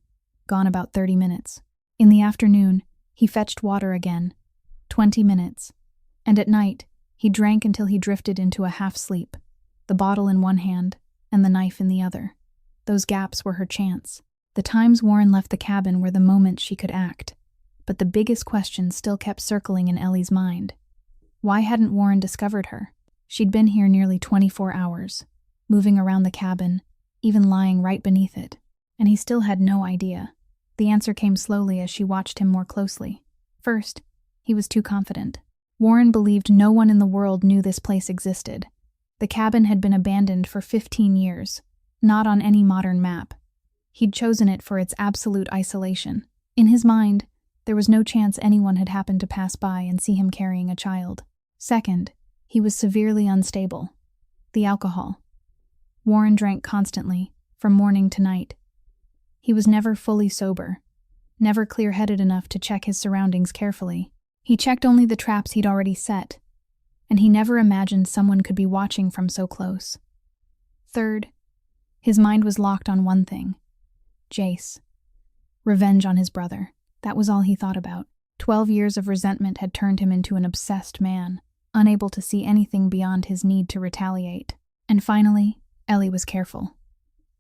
gone about 30 minutes. In the afternoon, he fetched water again, 20 minutes. And at night, he drank until he drifted into a half-sleep, the bottle in one hand and the knife in the other. Those gaps were her chance. The times Warren left the cabin were the moments she could act. But the biggest question still kept circling in Ellie's mind. Why hadn't Warren discovered her? She'd been here nearly 24 hours, moving around the cabin, even lying right beneath it. And he still had no idea. The answer came slowly as she watched him more closely. First, he was too confident. Warren believed no one in the world knew this place existed. The cabin had been abandoned for 15 years, not on any modern map. He'd chosen it for its absolute isolation. In his mind, there was no chance anyone had happened to pass by and see him carrying a child. Second, he was severely unstable. The alcohol. Warren drank constantly, from morning to night. He was never fully sober, never clear-headed enough to check his surroundings carefully. He checked only the traps he'd already set, and he never imagined someone could be watching from so close. Third, his mind was locked on one thing: Jace. Revenge on his brother. That was all he thought about. 12 years of resentment had turned him into an obsessed man, unable to see anything beyond his need to retaliate. And finally, Ellie was careful.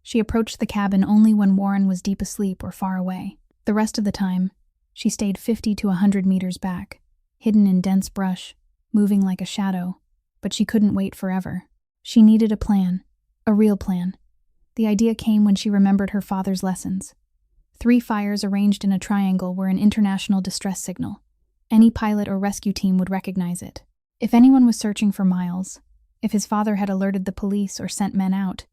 She approached the cabin only when Warren was deep asleep or far away. The rest of the time, she stayed 50 to 100 meters back, hidden in dense brush, moving like a shadow, but she couldn't wait forever. She needed a plan, a real plan. The idea came when she remembered her father's lessons. 3 fires arranged in a triangle were an international distress signal, Any pilot or rescue team would recognize it. If anyone was searching for Miles, if his father had alerted the police or sent men out,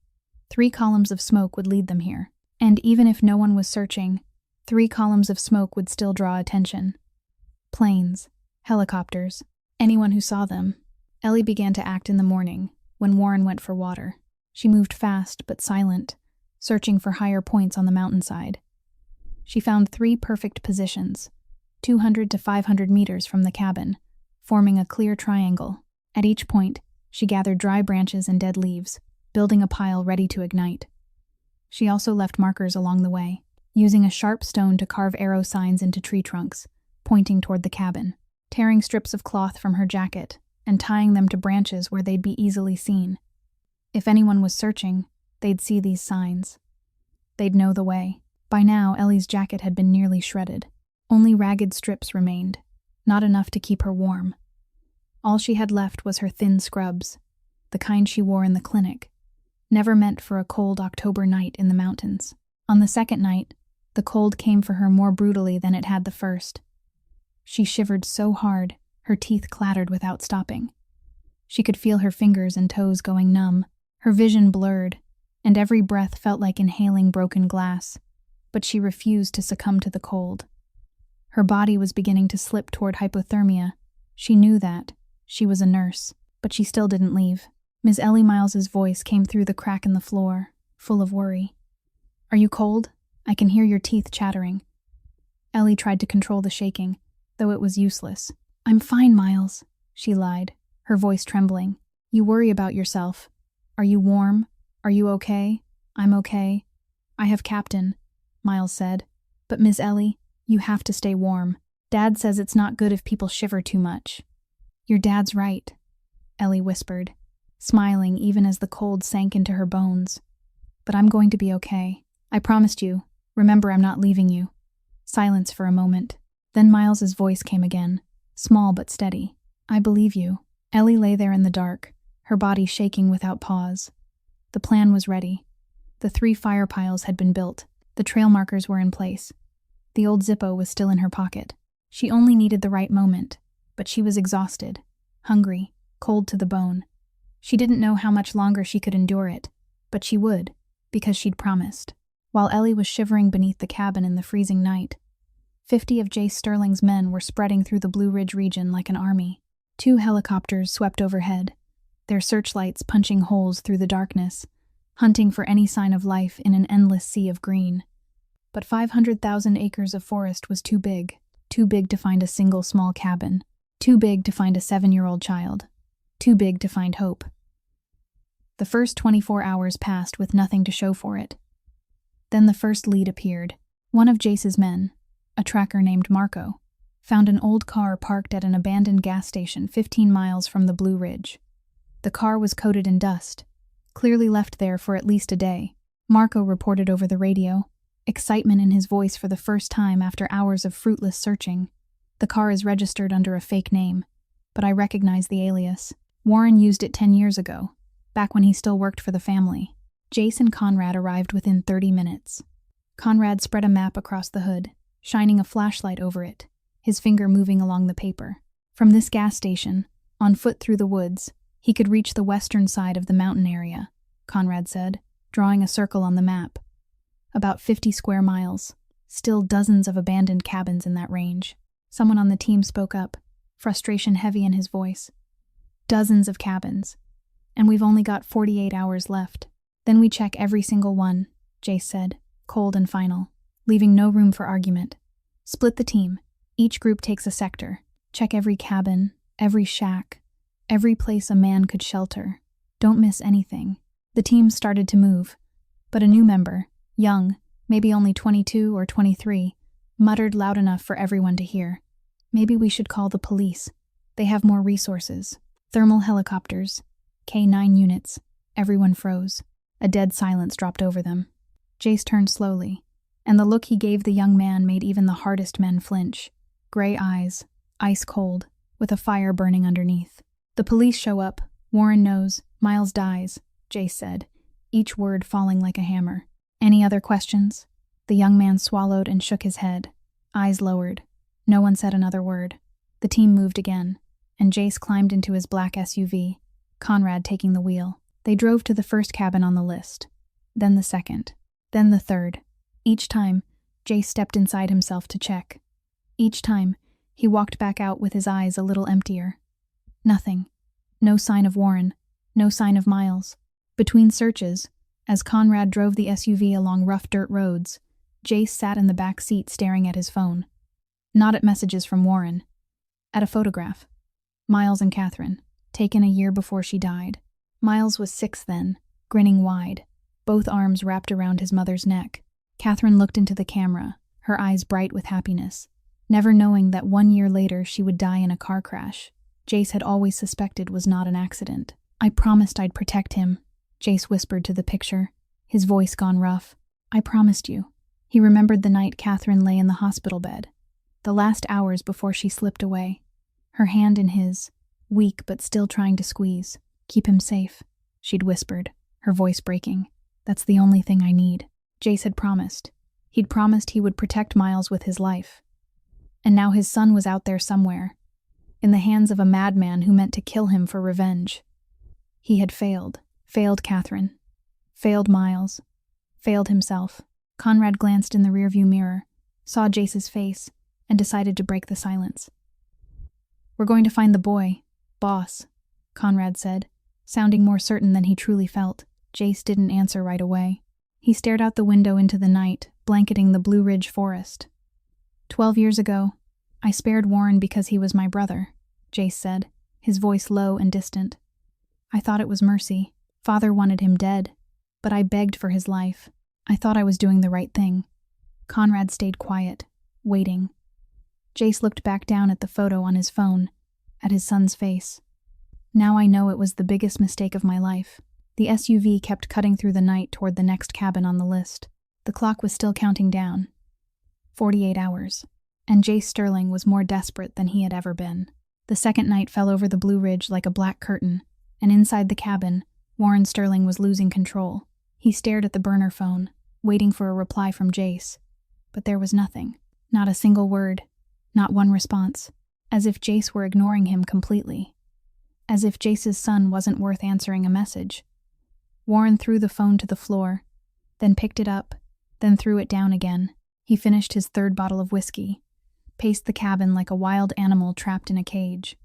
3 columns of smoke would lead them here. And even if no one was searching, 3 columns of smoke would still draw attention. Planes, helicopters, anyone who saw them. Ellie began to act in the morning, when Warren went for water. She moved fast but silent, searching for higher points on the mountainside. She found 3 perfect positions, 200 to 500 meters from the cabin, forming a clear triangle. At each point, she gathered dry branches and dead leaves, building a pile ready to ignite. She also left markers along the way, using a sharp stone to carve arrow signs into tree trunks, pointing toward the cabin, tearing strips of cloth from her jacket and tying them to branches where they'd be easily seen. If anyone was searching, they'd see these signs. They'd know the way. By now, Ellie's jacket had been nearly shredded. Only ragged strips remained, not enough to keep her warm. All she had left was her thin scrubs, the kind she wore in the clinic, never meant for a cold October night in the mountains. On the second night, the cold came for her more brutally than it had the first. She shivered so hard, her teeth clattered without stopping. She could feel her fingers and toes going numb, her vision blurred, and every breath felt like inhaling broken glass, but she refused to succumb to the cold. Her body was beginning to slip toward hypothermia. She knew that. She was a nurse, but she still didn't leave. Ms. Ellie Miles's voice came through the crack in the floor, full of worry. "Are you cold? I can hear your teeth chattering." Ellie tried to control the shaking, though it was useless. "I'm fine, Miles," she lied, her voice trembling. "You worry about yourself. Are you warm? Are you okay?" "I'm okay. I have Captain," Miles said. "But Ms. Ellie, you have to stay warm. Dad says it's not good if people shiver too much." "Your dad's right," Ellie whispered, smiling even as the cold sank into her bones. "But I'm going to be okay. I promised you. Remember, I'm not leaving you." Silence for a moment. Then Miles's voice came again, small but steady. "I believe you." Ellie lay there in the dark, her body shaking without pause. The plan was ready. The 3 fire piles had been built. The trail markers were in place. The old Zippo was still in her pocket. She only needed the right moment, but she was exhausted, hungry, cold to the bone. She didn't know how much longer she could endure it, but she would, because she'd promised. While Ellie was shivering beneath the cabin in the freezing night, 50 of Jace Sterling's men were spreading through the Blue Ridge region like an army. 2 helicopters swept overhead, their searchlights punching holes through the darkness, hunting for any sign of life in an endless sea of green. But 500,000 acres of forest was too big to find a single small cabin, too big to find a 7-year-old child, too big to find hope. The first 24 hours passed with nothing to show for it. Then the first lead appeared. One of Jace's men, a tracker named Marco, found an old car parked at an abandoned gas station 15 miles from the Blue Ridge. The car was coated in dust, clearly left there for at least a day. Marco reported over the radio, excitement in his voice for the first time after hours of fruitless searching. "The car is registered under a fake name, but I recognize the alias. Warren used it 10 years ago, back when he still worked for the family." Jace and Conrad arrived within 30 minutes. Conrad spread a map across the hood, shining a flashlight over it, his finger moving along the paper. From this gas station, on foot through the woods, he could reach the western side of the mountain area, Conrad said, drawing a circle on the map. About 50 square miles, still dozens of abandoned cabins in that range. Someone on the team spoke up, frustration heavy in his voice. "Dozens of cabins, and we've only got 48 hours left." "Then we check every single one," Jace said, cold and final, leaving no room for argument. "Split the team. Each group takes a sector. Check every cabin, every shack, every place a man could shelter. Don't miss anything." The team started to move, but a new member, young, maybe only 22 or 23, muttered loud enough for everyone to hear. "Maybe we should call the police. They have more resources. Thermal helicopters, K9 units." Everyone froze. A dead silence dropped over them. Jace turned slowly, and the look he gave the young man made even the hardest men flinch. Gray eyes, ice cold, with a fire burning underneath. "The police show up. Warren knows. Miles dies," Jace said, each word falling like a hammer. "Any other questions?" The young man swallowed and shook his head, eyes lowered. No one said another word. The team moved again, and Jace climbed into his black SUV, Conrad taking the wheel. They drove to the first cabin on the list, then the second, then the third. Each time, Jace stepped inside himself to check. Each time, he walked back out with his eyes a little emptier. Nothing. No sign of Warren. No sign of Miles. Between searches, as Conrad drove the SUV along rough dirt roads, Jace sat in the back seat staring at his phone. Not at messages from Warren. At a photograph. Miles and Catherine, taken a year before she died. Miles was 6 then, grinning wide, both arms wrapped around his mother's neck. Catherine looked into the camera, her eyes bright with happiness, never knowing that 1 year later she would die in a car crash Jace had always suspected was not an accident. "I promised I'd protect him," Jace whispered to the picture, his voice gone rough. "I promised you." He remembered the night Catherine lay in the hospital bed, the last hours before she slipped away, her hand in his, weak but still trying to squeeze. "Keep him safe," she'd whispered, her voice breaking. "That's the only thing I need." Jace had promised. He'd promised he would protect Miles with his life. And now his son was out there somewhere, in the hands of a madman who meant to kill him for revenge. He had failed Catherine, failed Miles, failed himself. Conrad glanced in the rearview mirror, saw Jace's face, and decided to break the silence. "We're going to find the boy, boss," Conrad said, sounding more certain than he truly felt. Jace didn't answer right away. He stared out the window into the night, blanketing the Blue Ridge forest. 12 years ago, I spared Warren because he was my brother," Jace said, his voice low and distant. "I thought it was mercy. Father wanted him dead, but I begged for his life. I thought I was doing the right thing." Conrad stayed quiet, waiting. Jace looked back down at the photo on his phone, at his son's face. "Now I know it was the biggest mistake of my life." The SUV kept cutting through the night toward the next cabin on the list. The clock was still counting down. 48 hours. And Jace Sterling was more desperate than he had ever been. The second night fell over the Blue Ridge like a black curtain, and inside the cabin, Warren Sterling was losing control. He stared at the burner phone, waiting for a reply from Jace. But there was nothing. Not a single word. Not one response. As if Jace were ignoring him completely. As if Jace's son wasn't worth answering a message. Warren threw the phone to the floor, then picked it up, then threw it down again. He finished his third bottle of whiskey, paced the cabin like a wild animal trapped in a cage.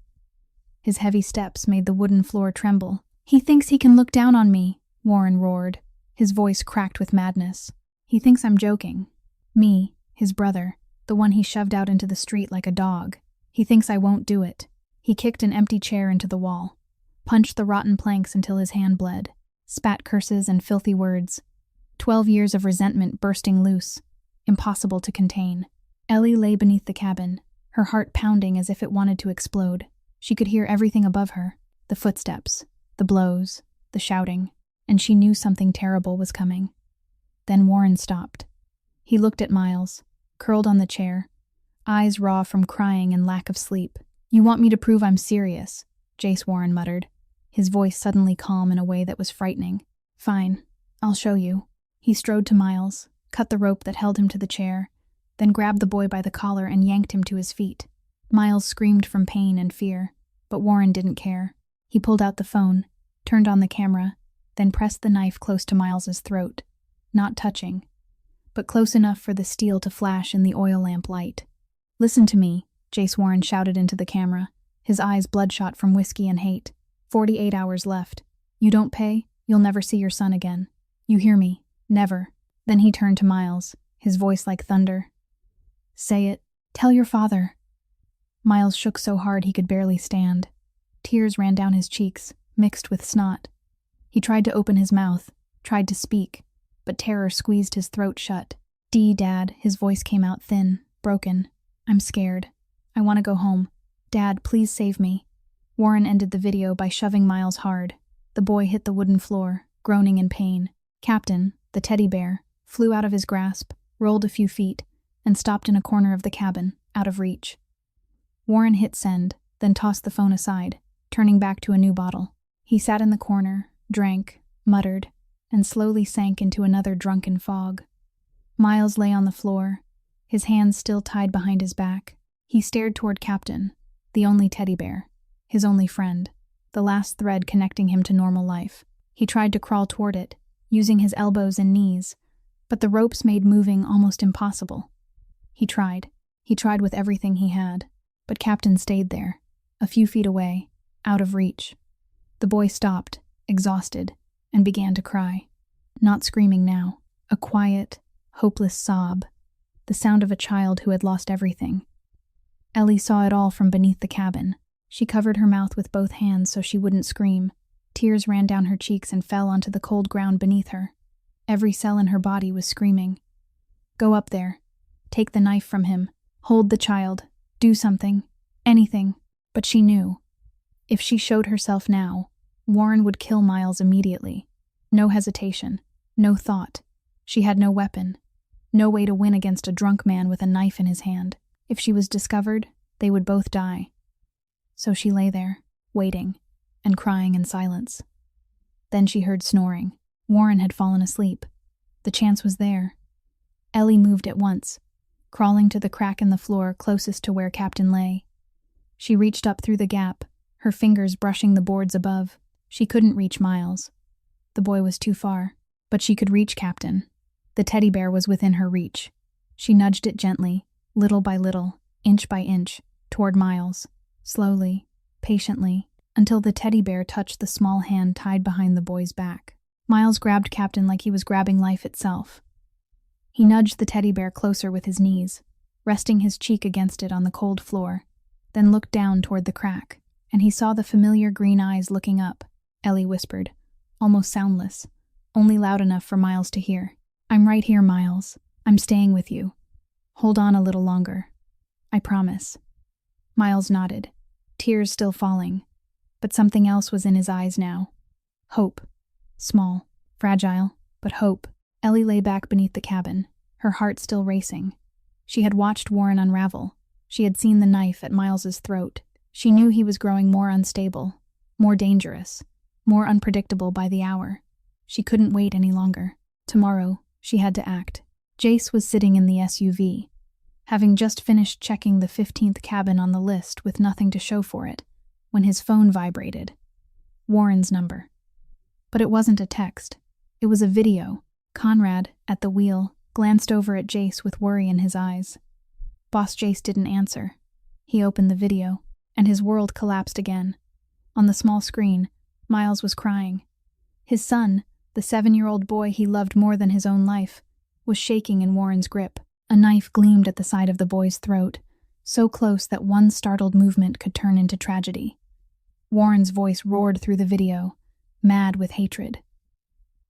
His heavy steps made the wooden floor tremble. "He thinks he can look down on me," Warren roared, his voice cracked with madness. "He thinks I'm joking. Me, his brother, the one he shoved out into the street like a dog. He thinks I won't do it." He kicked an empty chair into the wall, punched the rotten planks until his hand bled, spat curses and filthy words. 12 years of resentment bursting loose, impossible to contain. Ellie lay beneath the cabin, her heart pounding as if it wanted to explode. She could hear everything above her, the footsteps, the blows, the shouting, and she knew something terrible was coming. Then Warren stopped. He looked at Miles, curled on the chair, eyes raw from crying and lack of sleep. "You want me to prove I'm serious," Jace Warren muttered, his voice suddenly calm in a way that was frightening. "Fine, I'll show you." He strode to Miles, cut the rope that held him to the chair, then grabbed the boy by the collar and yanked him to his feet. Miles screamed from pain and fear, but Warren didn't care. He pulled out the phone, turned on the camera, then pressed the knife close to Miles's throat, not touching, but close enough for the steel to flash in the oil lamp light. "Listen to me," Jace Warren shouted into the camera, his eyes bloodshot from whiskey and hate. 48 hours left. You don't pay, you'll never see your son again. You hear me? Never." Then he turned to Miles, his voice like thunder. "Say it. Tell your father." Miles shook so hard he could barely stand. Tears ran down his cheeks, mixed with snot. He tried to open his mouth, tried to speak, but terror squeezed his throat shut. Dad," his voice came out thin, broken. "I'm scared. I want to go home. Dad, please save me." Warren ended the video by shoving Miles hard. The boy hit the wooden floor, groaning in pain. Captain, the teddy bear, flew out of his grasp, rolled a few feet, and stopped in a corner of the cabin, out of reach. Warren hit send, then tossed the phone aside, turning back to a new bottle. He sat in the corner, drank, muttered, and slowly sank into another drunken fog. Miles lay on the floor, his hands still tied behind his back. He stared toward Captain, The only teddy bear. His only friend. The last thread connecting him to normal life. He tried to crawl toward it, using his elbows and knees, but the ropes made moving almost impossible. He tried. He tried with everything he had, but Captain stayed there, a few feet away, out of reach. The boy stopped, exhausted, and began to cry. Not screaming now, a quiet, hopeless sob, the sound of a child who had lost everything. Ellie saw it all from beneath the cabin. She covered her mouth with both hands so she wouldn't scream. Tears ran down her cheeks and fell onto the cold ground beneath her. Every cell in her body was screaming. Go up there. Take the knife from him. Hold the child. Do something. Anything. But she knew. If she showed herself now, Warren would kill Miles immediately. No hesitation. No thought. She had no weapon. No way to win against a drunk man with a knife in his hand. If she was discovered, they would both die. So she lay there, waiting, and crying in silence. Then she heard snoring. Warren had fallen asleep. The chance was there. Ellie moved at once, crawling to the crack in the floor closest to where Captain lay. She reached up through the gap, her fingers brushing the boards above. She couldn't reach Miles. The boy was too far, but she could reach Captain. The teddy bear was within her reach. She nudged it gently, little by little, inch by inch, toward Miles, slowly, patiently, until the teddy bear touched the small hand tied behind the boy's back. Miles grabbed Captain like he was grabbing life itself. He nudged the teddy bear closer with his knees, resting his cheek against it on the cold floor, then looked down toward the crack, and he saw the familiar green eyes looking up. Ellie whispered, almost soundless, only loud enough for Miles to hear. I'm right here, Miles. I'm staying with you. Hold on a little longer. I promise. Miles nodded, tears still falling, but something else was in his eyes now. Hope. Small, fragile, but hope. Ellie lay back beneath the cabin, her heart still racing. She had watched Warren unravel. She had seen the knife at Miles's throat. She knew he was growing more unstable, more dangerous, more unpredictable by the hour. She couldn't wait any longer. Tomorrow, she had to act. Jace was sitting in the SUV, having just finished checking the 15th cabin on the list with nothing to show for it, when his phone vibrated. Warren's number. But it wasn't a text. It was a video. Conrad, at the wheel, glanced over at Jace with worry in his eyes. Boss Jace didn't answer. He opened the video, and his world collapsed again. On the small screen, Miles was crying. His son, the 7-year-old boy he loved more than his own life, was shaking in Warren's grip. A knife gleamed at the side of the boy's throat, so close that one startled movement could turn into tragedy. Warren's voice roared through the video, mad with hatred.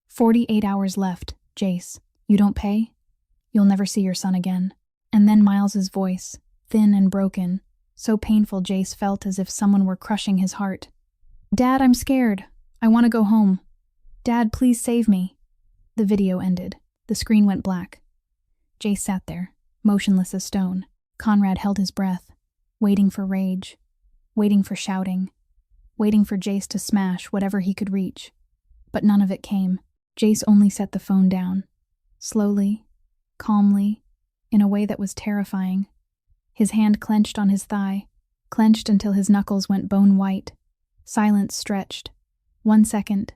48 hours left, Jace. You don't pay? You'll never see your son again. And then Miles's voice, thin and broken, so painful Jace felt as if someone were crushing his heart. Dad, I'm scared. I want to go home. Dad, please save me. The video ended. The screen went black. Jace sat there, motionless as stone. Conrad held his breath, waiting for rage, waiting for shouting, waiting for Jace to smash whatever he could reach. But none of it came. Jace only set the phone down, slowly, calmly, in a way that was terrifying. His hand clenched on his thigh, clenched until his knuckles went bone white. Silence stretched. 1 second,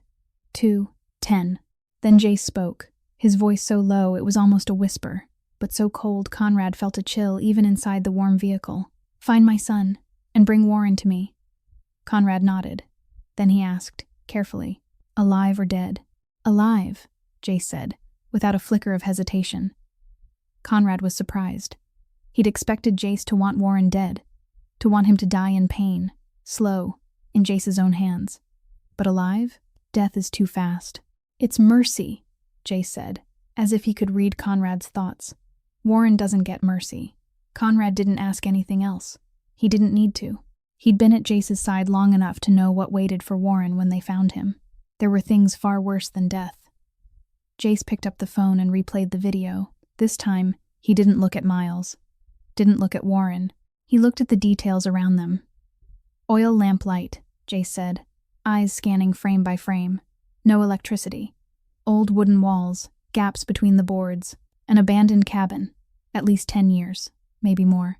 2, 10. Then Jace spoke, his voice so low it was almost a whisper, but so cold Conrad felt a chill even inside the warm vehicle. Find my son, and bring Warren to me. Conrad nodded. Then he asked, carefully, alive or dead? Alive, Jace said, without a flicker of hesitation. Conrad was surprised. He'd expected Jace to want Warren dead, to want him to die in pain, slow, in Jace's own hands. But alive? Death is too fast. It's mercy, Jace said, as if he could read Conrad's thoughts. Warren doesn't get mercy. Conrad didn't ask anything else. He didn't need to. He'd been at Jace's side long enough to know what waited for Warren when they found him. There were things far worse than death. Jace picked up the phone and replayed the video. This time, he didn't look at Miles. Didn't look at Warren. He looked at the details around them. Oil lamp light, Jace said, eyes scanning frame by frame. No electricity. Old wooden walls, gaps between the boards, an abandoned cabin. At least 10 years, maybe more.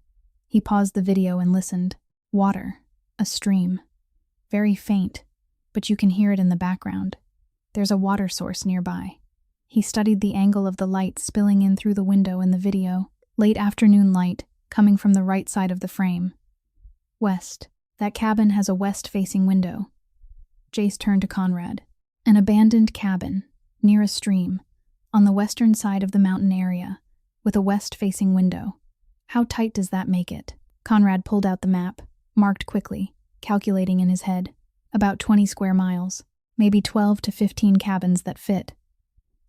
He paused the video and listened. Water. A stream. Very faint, but you can hear it in the background. There's a water source nearby. He studied the angle of the light spilling in through the window in the video. Late afternoon light, coming from the right side of the frame. West. That cabin has a west-facing window. Jace turned to Conrad. An abandoned cabin, near a stream, on the western side of the mountain area, with a west-facing window. How tight does that make it? Conrad pulled out the map, marked quickly, calculating in his head. About 20 square miles, maybe 12 to 15 cabins that fit.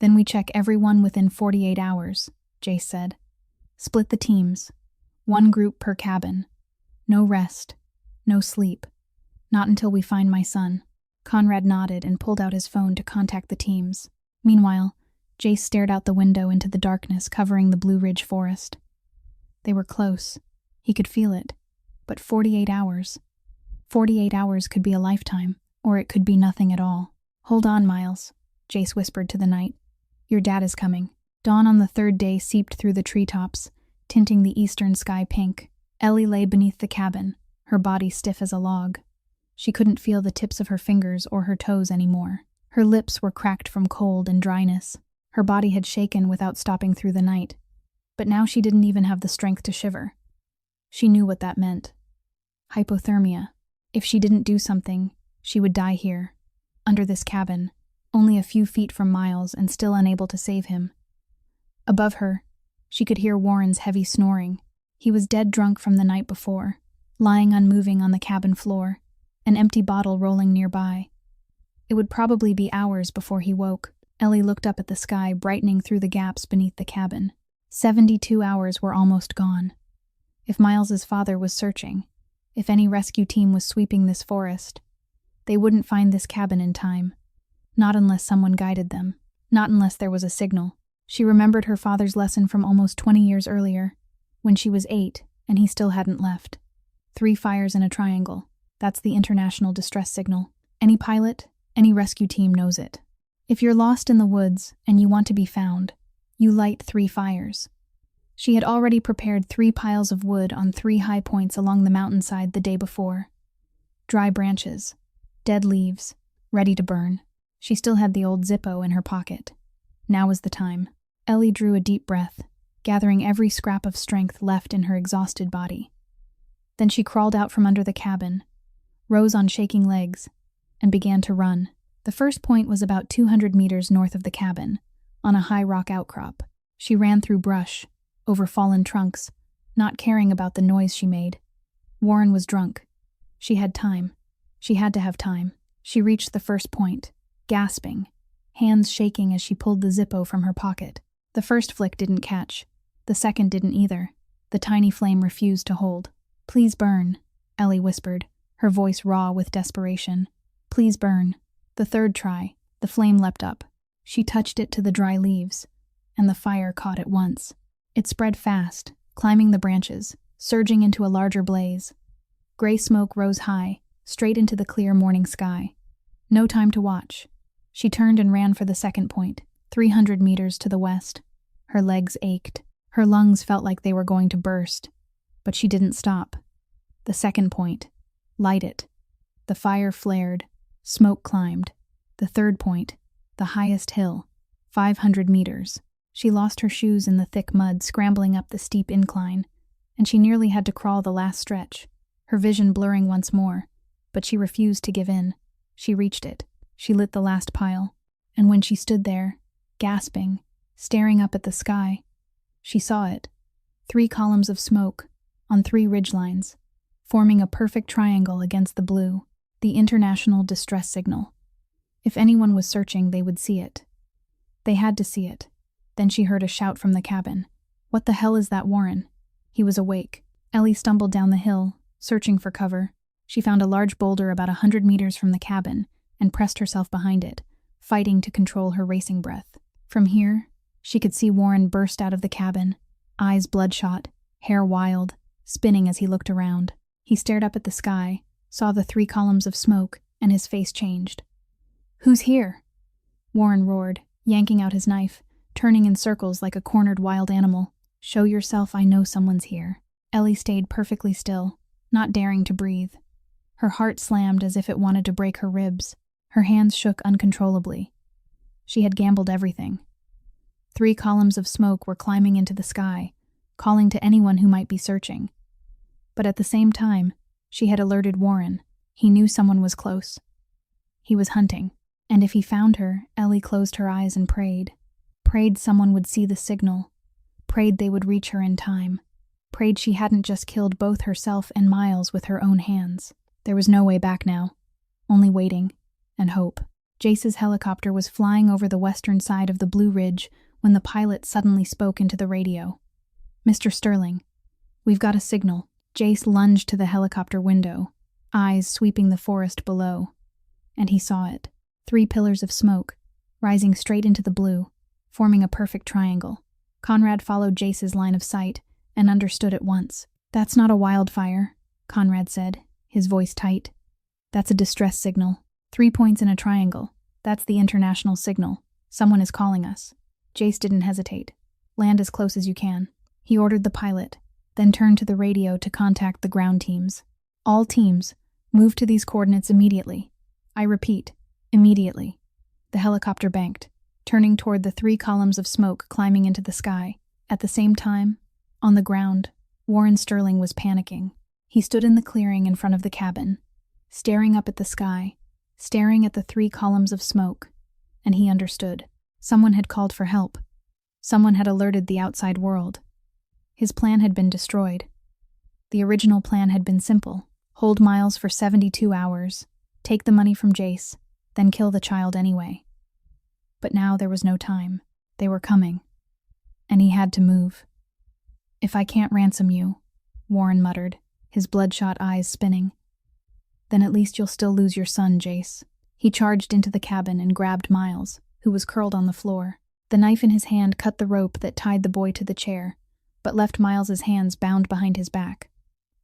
Then we check everyone within 48 hours, Jace said. Split the teams. 1 group per cabin. No rest. No sleep. Not until we find my son. Conrad nodded and pulled out his phone to contact the teams. Meanwhile, Jace stared out the window into the darkness covering the Blue Ridge forest. They were close. He could feel it. But 48 hours. 48 hours could be a lifetime, or it could be nothing at all. Hold on, Miles, Jace whispered to the night. Your dad is coming. Dawn on the 3rd day seeped through the treetops, tinting the eastern sky pink. Ellie lay beneath the cabin, her body stiff as a log. She couldn't feel the tips of her fingers or her toes anymore. Her lips were cracked from cold and dryness. Her body had shaken without stopping through the night. But now she didn't even have the strength to shiver. She knew what that meant. Hypothermia. If she didn't do something, she would die here, under this cabin, only a few feet from Miles and still unable to save him. Above her, she could hear Warren's heavy snoring. He was dead drunk from the night before, lying unmoving on the cabin floor, an empty bottle rolling nearby. It would probably be hours before he woke. Ellie looked up at the sky brightening through the gaps beneath the cabin. 72 hours were almost gone. If Miles's father was searching, if any rescue team was sweeping this forest, they wouldn't find this cabin in time. Not unless someone guided them. Not unless there was a signal. She remembered her father's lesson from almost 20 years earlier, when she was 8 and he still hadn't left. 3 fires in a triangle. That's the international distress signal. Any pilot, any rescue team knows it. If you're lost in the woods and you want to be found, you light 3 fires. She had already prepared 3 piles of wood on 3 high points along the mountainside the day before. Dry branches, dead leaves, ready to burn. She still had the old Zippo in her pocket. Now was the time. Ellie drew a deep breath, gathering every scrap of strength left in her exhausted body. Then she crawled out from under the cabin, rose on shaking legs, and began to run. The first point was about 200 meters north of the cabin, on a high rock outcrop. She ran through brush, over fallen trunks, not caring about the noise she made. Warren was drunk. She had time. She had to have time. She reached the first point, gasping, hands shaking as she pulled the Zippo from her pocket. The first flick didn't catch. The second didn't either. The tiny flame refused to hold. "Please burn," Ellie whispered, her voice raw with desperation. "Please burn." The third try, the flame leapt up. She touched it to the dry leaves, and the fire caught at once. It spread fast, climbing the branches, surging into a larger blaze. Gray smoke rose high, straight into the clear morning sky. No time to watch. She turned and ran for the second point, 300 meters to the west. Her legs ached. Her lungs felt like they were going to burst. But she didn't stop. The second point. Light it. The fire flared. Smoke climbed. The third point. The highest hill. 500 meters. She lost her shoes in the thick mud scrambling up the steep incline, and she nearly had to crawl the last stretch, her vision blurring once more. But she refused to give in. She reached it. She lit the last pile. And when she stood there, gasping, staring up at the sky, she saw it. 3 columns of smoke, on 3 ridgelines, forming a perfect triangle against the blue, the international distress signal. If anyone was searching, they would see it. They had to see it. Then she heard a shout from the cabin. "What the hell is that, Warren?" He was awake. Ellie stumbled down the hill, searching for cover. She found a large boulder about 100 meters from the cabin and pressed herself behind it, fighting to control her racing breath. From here, she could see Warren burst out of the cabin, eyes bloodshot, hair wild, spinning as he looked around. He stared up at the sky, saw the 3 columns of smoke, and his face changed. "Who's here?" Warren roared, yanking out his knife, turning in circles like a cornered wild animal. "Show yourself, I know someone's here." Ellie stayed perfectly still, not daring to breathe. Her heart slammed as if it wanted to break her ribs. Her hands shook uncontrollably. She had gambled everything. 3 columns of smoke were climbing into the sky, calling to anyone who might be searching. But at the same time, she had alerted Warren. He knew someone was close. He was hunting, and if he found her, Ellie closed her eyes and prayed. Prayed someone would see the signal. Prayed they would reach her in time. Prayed she hadn't just killed both herself and Miles with her own hands. There was no way back now. Only waiting and hope. Jace's helicopter was flying over the western side of the Blue Ridge when the pilot suddenly spoke into the radio. "Mr. Sterling, we've got a signal." Jace lunged to the helicopter window, eyes sweeping the forest below. And he saw it. 3 pillars of smoke, rising straight into the blue, forming a perfect triangle. Conrad followed Jace's line of sight and understood at once. "That's not a wildfire," Conrad said, his voice tight. "That's a distress signal. 3 points in a triangle. That's the international signal. Someone is calling us." Jace didn't hesitate. "Land as close as you can." He ordered the pilot, then turned to the radio to contact the ground teams. "All teams, move to these coordinates immediately. I repeat, immediately." The helicopter banked, turning toward the 3 columns of smoke climbing into the sky. At the same time, on the ground, Warren Sterling was panicking. He stood in the clearing in front of the cabin, staring up at the sky, staring at the 3 columns of smoke, and he understood. Someone had called for help. Someone had alerted the outside world. His plan had been destroyed. The original plan had been simple: hold Miles for 72 hours, take the money from Jace, then kill the child anyway. But now there was no time. They were coming. And he had to move. "If I can't ransom you," Warren muttered, his bloodshot eyes spinning, "then at least you'll still lose your son, Jace." He charged into the cabin and grabbed Miles, who was curled on the floor. The knife in his hand cut the rope that tied the boy to the chair, but left Miles's hands bound behind his back.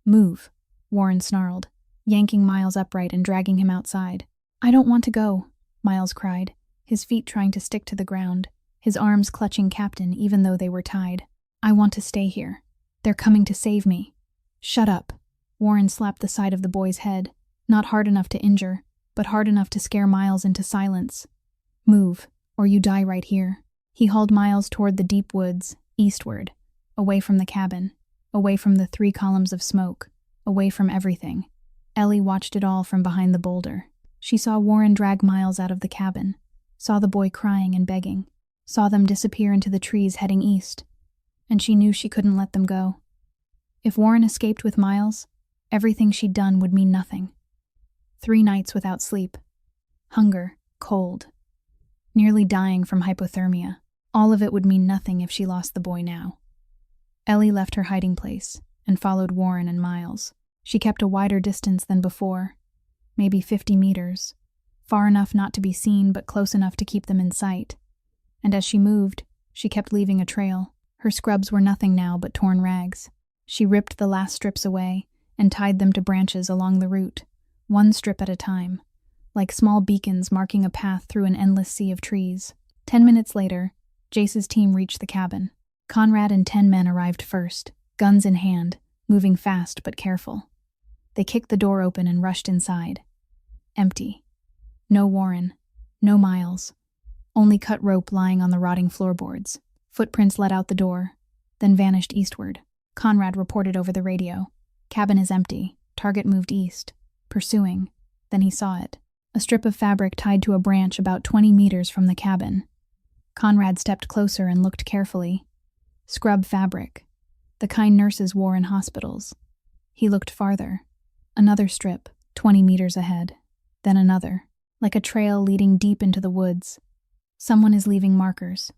"Move," Warren snarled, yanking Miles upright and dragging him outside. "I don't want to go," Miles cried, his feet trying to stick to the ground, his arms clutching Captain even though they were tied. "I want to stay here. They're coming to save me." "Shut up." Warren slapped the side of the boy's head, not hard enough to injure, but hard enough to scare Miles into silence. "Move, or you die right here." He hauled Miles toward the deep woods, eastward, away from the cabin, away from the 3 columns of smoke, away from everything. Ellie watched it all from behind the boulder. She saw Warren drag Miles out of the cabin, saw the boy crying and begging, saw them disappear into the trees heading east, and she knew she couldn't let them go. If Warren escaped with Miles, everything she'd done would mean nothing. 3 nights without sleep, hunger, cold, nearly dying from hypothermia. All of it would mean nothing if she lost the boy now. Ellie left her hiding place and followed Warren and Miles. She kept a wider distance than before, maybe 50 meters, far enough not to be seen but close enough to keep them in sight. And as she moved, she kept leaving a trail. Her scrubs were nothing now but torn rags. She ripped the last strips away and tied them to branches along the route, 1 strip at a time, like small beacons marking a path through an endless sea of trees. 10 minutes later, Jace's team reached the cabin. Conrad and 10 men arrived first, guns in hand, moving fast but careful. They kicked the door open and rushed inside. Empty. No Warren. No Miles. Only cut rope lying on the rotting floorboards. Footprints led out the door, then vanished eastward. Conrad reported over the radio. "Cabin is empty. Target moved east. Pursuing." Then he saw it. A strip of fabric tied to a branch about 20 meters from the cabin. Conrad stepped closer and looked carefully. Scrub fabric. The kind nurses wore in hospitals. He looked farther. Another strip, 20 meters ahead. Then another, like a trail leading deep into the woods. "Someone is leaving markers."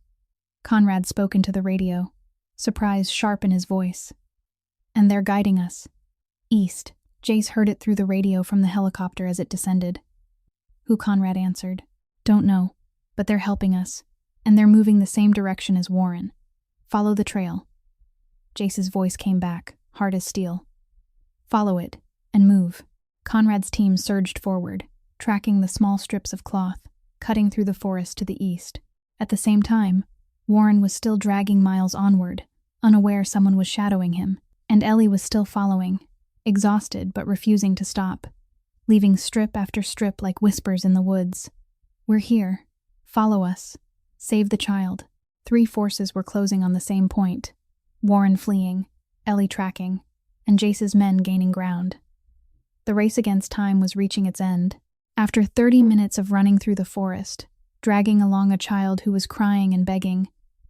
Conrad spoke into the radio, surprise sharp in his voice. "And they're guiding us. East." Jace heard it through the radio from the helicopter as it descended. Who Conrad answered. "Don't know, but they're helping us, and they're moving the same direction as Warren. Follow the trail." Jace's voice came back, hard as steel. "Follow it, and move." Conrad's team surged forward, tracking the small strips of cloth, cutting through the forest to the east. At the same time, Warren was still dragging Miles onward, unaware someone was shadowing him, and Ellie was still following, exhausted but refusing to stop, leaving strip after strip like whispers in the woods. "We're here. Follow us. Save the child." 3 forces were closing on the same point. Warren fleeing, Ellie tracking, and Jace's men gaining ground. The race against time was reaching its end. After 30 minutes of running through the forest, dragging along a child who was crying and begging,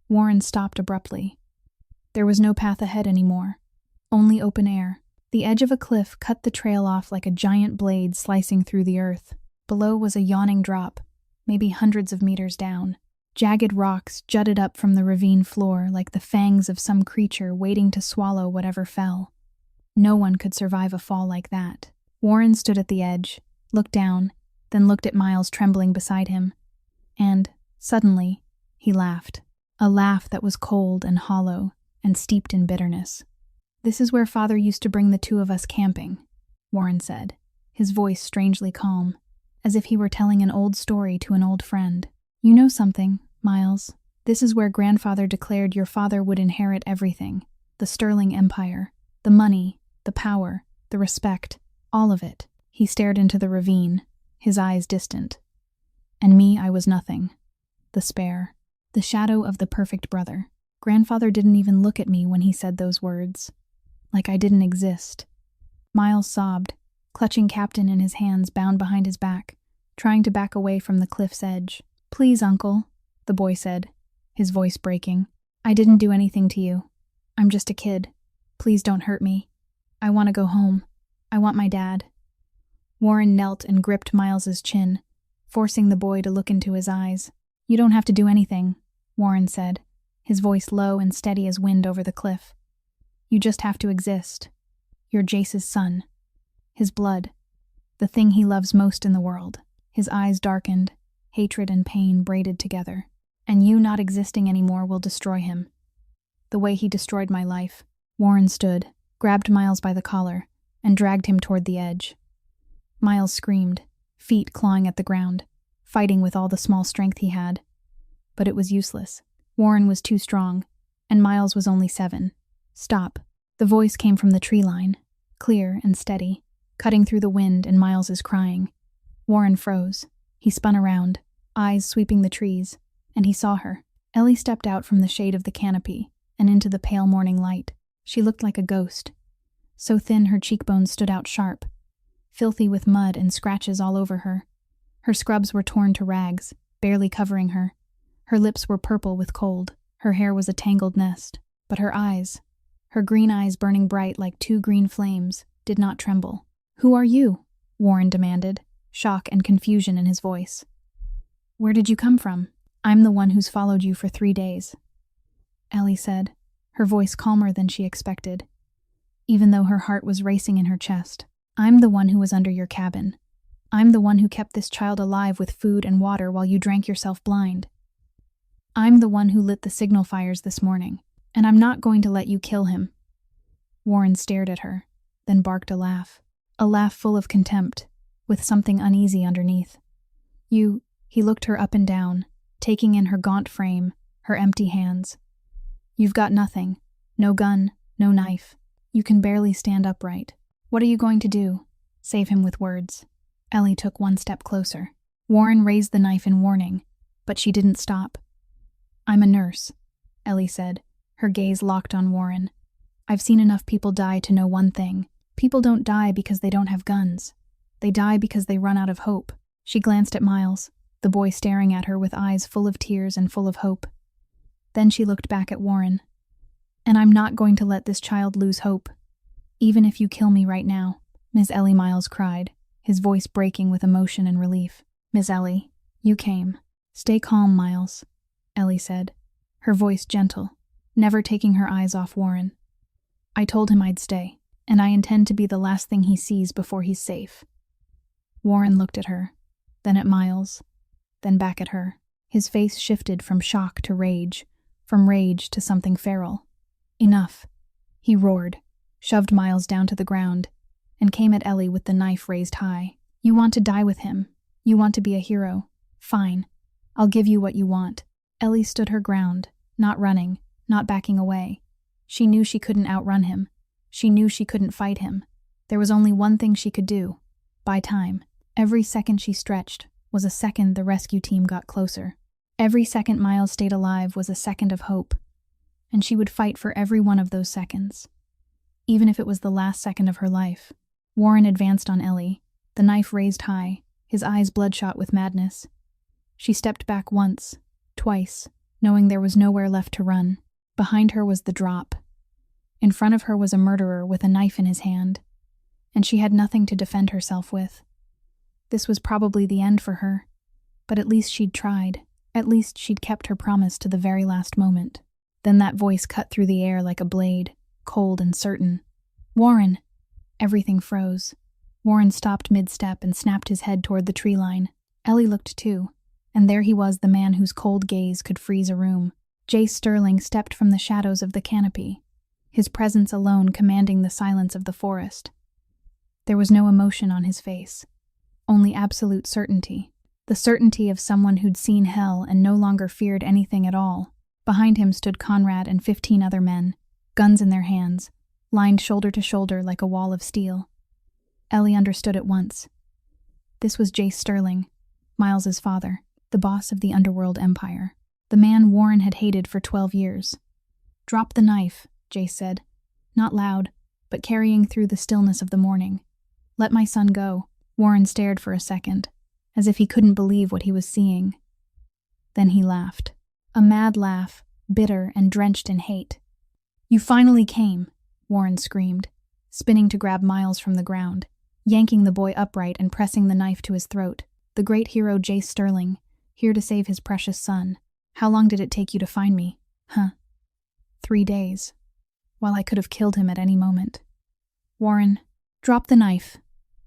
Warren stopped abruptly. There was no path ahead anymore, only open air. The edge of a cliff cut the trail off like a giant blade slicing through the earth. Below was a yawning drop, maybe hundreds of meters down. Jagged rocks jutted up from the ravine floor like the fangs of some creature waiting to swallow whatever fell. No one could survive a fall like that. Warren stood at the edge, looked down, then looked at Miles trembling beside him. And, suddenly, he laughed. A laugh that was cold and hollow and steeped in bitterness. "This is where Father used to bring the 2 of us camping," Warren said, his voice strangely calm, as if he were telling an old story to an old friend. "You know something, Miles. This is where Grandfather declared your father would inherit everything. The Sterling Empire, the money, the power, the respect, all of it." He stared into the ravine, his eyes distant. "And me, I was nothing. The spare. The shadow of the perfect brother. Grandfather didn't even look at me when he said those words. Like I didn't exist." Miles sobbed, clutching Captain in his hands bound behind his back, trying to back away from the cliff's edge. "Please, Uncle," the boy said, his voice breaking. "I didn't do anything to you. I'm just a kid. Please don't hurt me. I want to go home. I want my dad." Warren knelt and gripped Miles's chin, forcing the boy to look into his eyes. "You don't have to do anything," Warren said, his voice low and steady as wind over the cliff. "You just have to exist. You're Jace's son. His blood. The thing he loves most in the world." His eyes darkened, hatred and pain braided together. "And you not existing anymore will destroy him. The way he destroyed my life." Warren stood, grabbed Miles by the collar, and dragged him toward the edge. Miles screamed, feet clawing at the ground, fighting with all the small strength he had. But it was useless. Warren was too strong, and Miles was only 7. "Stop." The voice came from the tree line, clear and steady, cutting through the wind and Miles's crying. Warren froze. He spun around, eyes sweeping the trees, and he saw her. Ellie stepped out from the shade of the canopy and into the pale morning light. She looked like a ghost. So thin her cheekbones stood out sharp, filthy with mud and scratches all over her. Her scrubs were torn to rags, barely covering her. Her lips were purple with cold. Her hair was a tangled nest. But her eyes, her green eyes burning bright like 2 green flames, did not tremble. "Who are you?" Warren demanded, shock and confusion in his voice. "Where did you come from?" "I'm the one who's followed you for 3 days," Ellie said, her voice calmer than she expected, even though her heart was racing in her chest. "I'm the one who was under your cabin. I'm the one who kept this child alive with food and water while you drank yourself blind. I'm the one who lit the signal fires this morning, and I'm not going to let you kill him." Warren stared at her, then barked a laugh full of contempt, with something uneasy underneath. He looked her up and down, taking in her gaunt frame, her empty hands. "You've got nothing. No gun, no knife. You can barely stand upright. What are you going to do? Save him with words." Ellie took 1 step closer. Warren raised the knife in warning, but she didn't stop. "I'm a nurse," Ellie said, her gaze locked on Warren. "I've seen enough people die to know one thing. People don't die because they don't have guns. They die because they run out of hope." She glanced at Miles, the boy staring at her with eyes full of tears and full of hope. Then she looked back at Warren. "And I'm not going to let this child lose hope. Even if you kill me right now," Miss Ellie Miles cried, his voice breaking with emotion and relief. "Miss Ellie, you came." "Stay calm, Miles," Ellie said, her voice gentle, never taking her eyes off Warren. "I told him I'd stay, and I intend to be the last thing he sees before he's safe." Warren looked at her, then at Miles, then back at her. His face shifted from shock to rage, from rage to something feral. "Enough," he roared, shoved Miles down to the ground, and came at Ellie with the knife raised high. "You want to die with him. You want to be a hero. Fine. I'll give you what you want." Ellie stood her ground, not running, not backing away. She knew she couldn't outrun him. She knew she couldn't fight him. There was only one thing she could do: buy time. Every second she stretched was a second the rescue team got closer. Every second Miles stayed alive was a second of hope, and she would fight for every one of those seconds, even if it was the last second of her life. Warren advanced on Ellie, the knife raised high, his eyes bloodshot with madness. She stepped back once, twice, knowing there was nowhere left to run. Behind her was the drop. In front of her was a murderer with a knife in his hand, and she had nothing to defend herself with. This was probably the end for her, but at least she'd tried. At least she'd kept her promise to the very last moment. Then that voice cut through the air like a blade, cold and certain. "Warren!" Everything froze. Warren stopped mid-step and snapped his head toward the tree line. Ellie looked too, and there he was, the man whose cold gaze could freeze a room. Jace Sterling stepped from the shadows of the canopy, his presence alone commanding the silence of the forest. There was no emotion on his face, only absolute certainty. The certainty of someone who'd seen hell and no longer feared anything at all. Behind him stood Conrad and 15 other men, guns in their hands, lined shoulder to shoulder like a wall of steel. Ellie understood at once. This was Jace Sterling, Miles's father, the boss of the Underworld Empire, the man Warren had hated for 12 years. "Drop the knife," Jace said, not loud, but carrying through the stillness of the morning. "Let my son go." Warren stared for a second, as if he couldn't believe what he was seeing. Then he laughed. A mad laugh, bitter and drenched in hate. "You finally came," Warren screamed, spinning to grab Miles from the ground, yanking the boy upright and pressing the knife to his throat. "The great hero Jace Sterling, here to save his precious son. How long did it take you to find me?" "Huh. 3 days. While I could have killed him at any moment." "Warren, drop the knife,"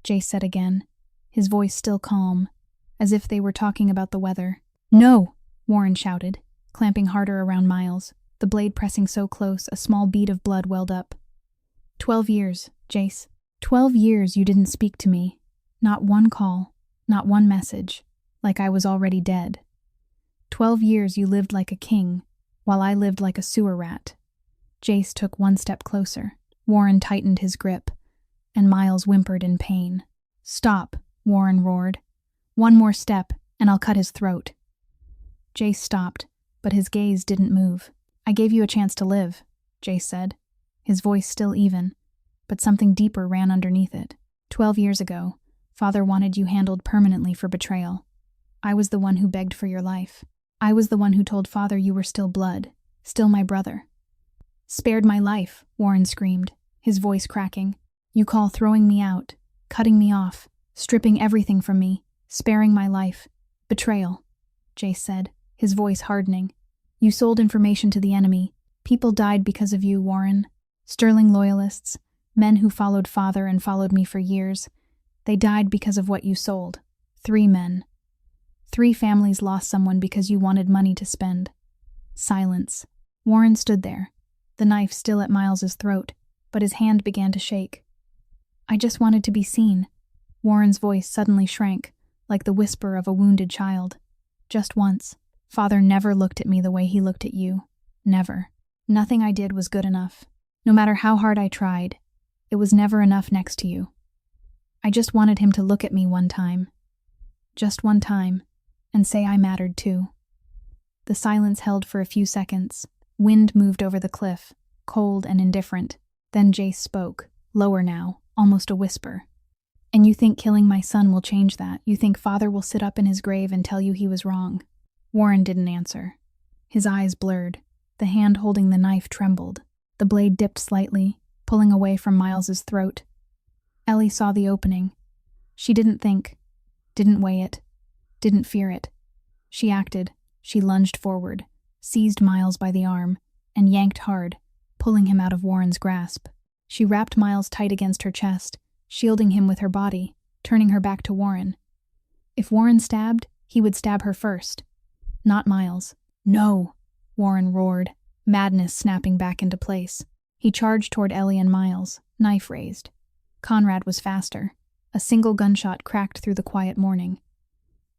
Jace said again, his voice still calm, as if they were talking about the weather. "No!" Warren shouted, clamping harder around Miles, the blade pressing so close a small bead of blood welled up. 12 years, Jace. 12 years you didn't speak to me. Not one call, not one message, like I was already dead. 12 years you lived like a king, while I lived like a sewer rat." Jace took one step closer. Warren tightened his grip, and Miles whimpered in pain. "Stop," Warren roared. "One more step, and I'll cut his throat." Jace stopped, but his gaze didn't move. "I gave you a chance to live," Jace said, his voice still even, but something deeper ran underneath it. 12 years ago, Father wanted you handled permanently for betrayal. I was the one who begged for your life. I was the one who told Father you were still blood, still my brother." "Spared my life," Warren screamed, his voice cracking. "You call throwing me out, cutting me off, stripping everything from me, sparing my life. Betrayal," Jace said, his voice hardening. "You sold information to the enemy. People died because of you, Warren. Sterling loyalists, men who followed Father and followed me for years. They died because of what you sold. 3 men. 3 families lost someone because you wanted money to spend." Silence. Warren stood there, the knife still at Miles's throat, but his hand began to shake. "I just wanted to be seen." Warren's voice suddenly shrank, like the whisper of a wounded child. "Just once. Father never looked at me the way he looked at you. Never. Nothing I did was good enough. No matter how hard I tried, it was never enough next to you. I just wanted him to look at me one time. Just one time, and say I mattered too." The silence held for a few seconds. Wind moved over the cliff, cold and indifferent. Then Jace spoke, lower now, almost a whisper. "And you think killing my son will change that? You think Father will sit up in his grave and tell you he was wrong?" Warren didn't answer. His eyes blurred. The hand holding the knife trembled. The blade dipped slightly, pulling away from Miles's throat. Ellie saw the opening. She didn't think, didn't weigh it, didn't fear it. She acted. She lunged forward, seized Miles by the arm, and yanked hard, pulling him out of Warren's grasp. She wrapped Miles tight against her chest, shielding him with her body, turning her back to Warren. If Warren stabbed, he would stab her first, not Miles. "No!" Warren roared, madness snapping back into place. He charged toward Ellie and Miles, knife raised. Conrad was faster. A single gunshot cracked through the quiet morning.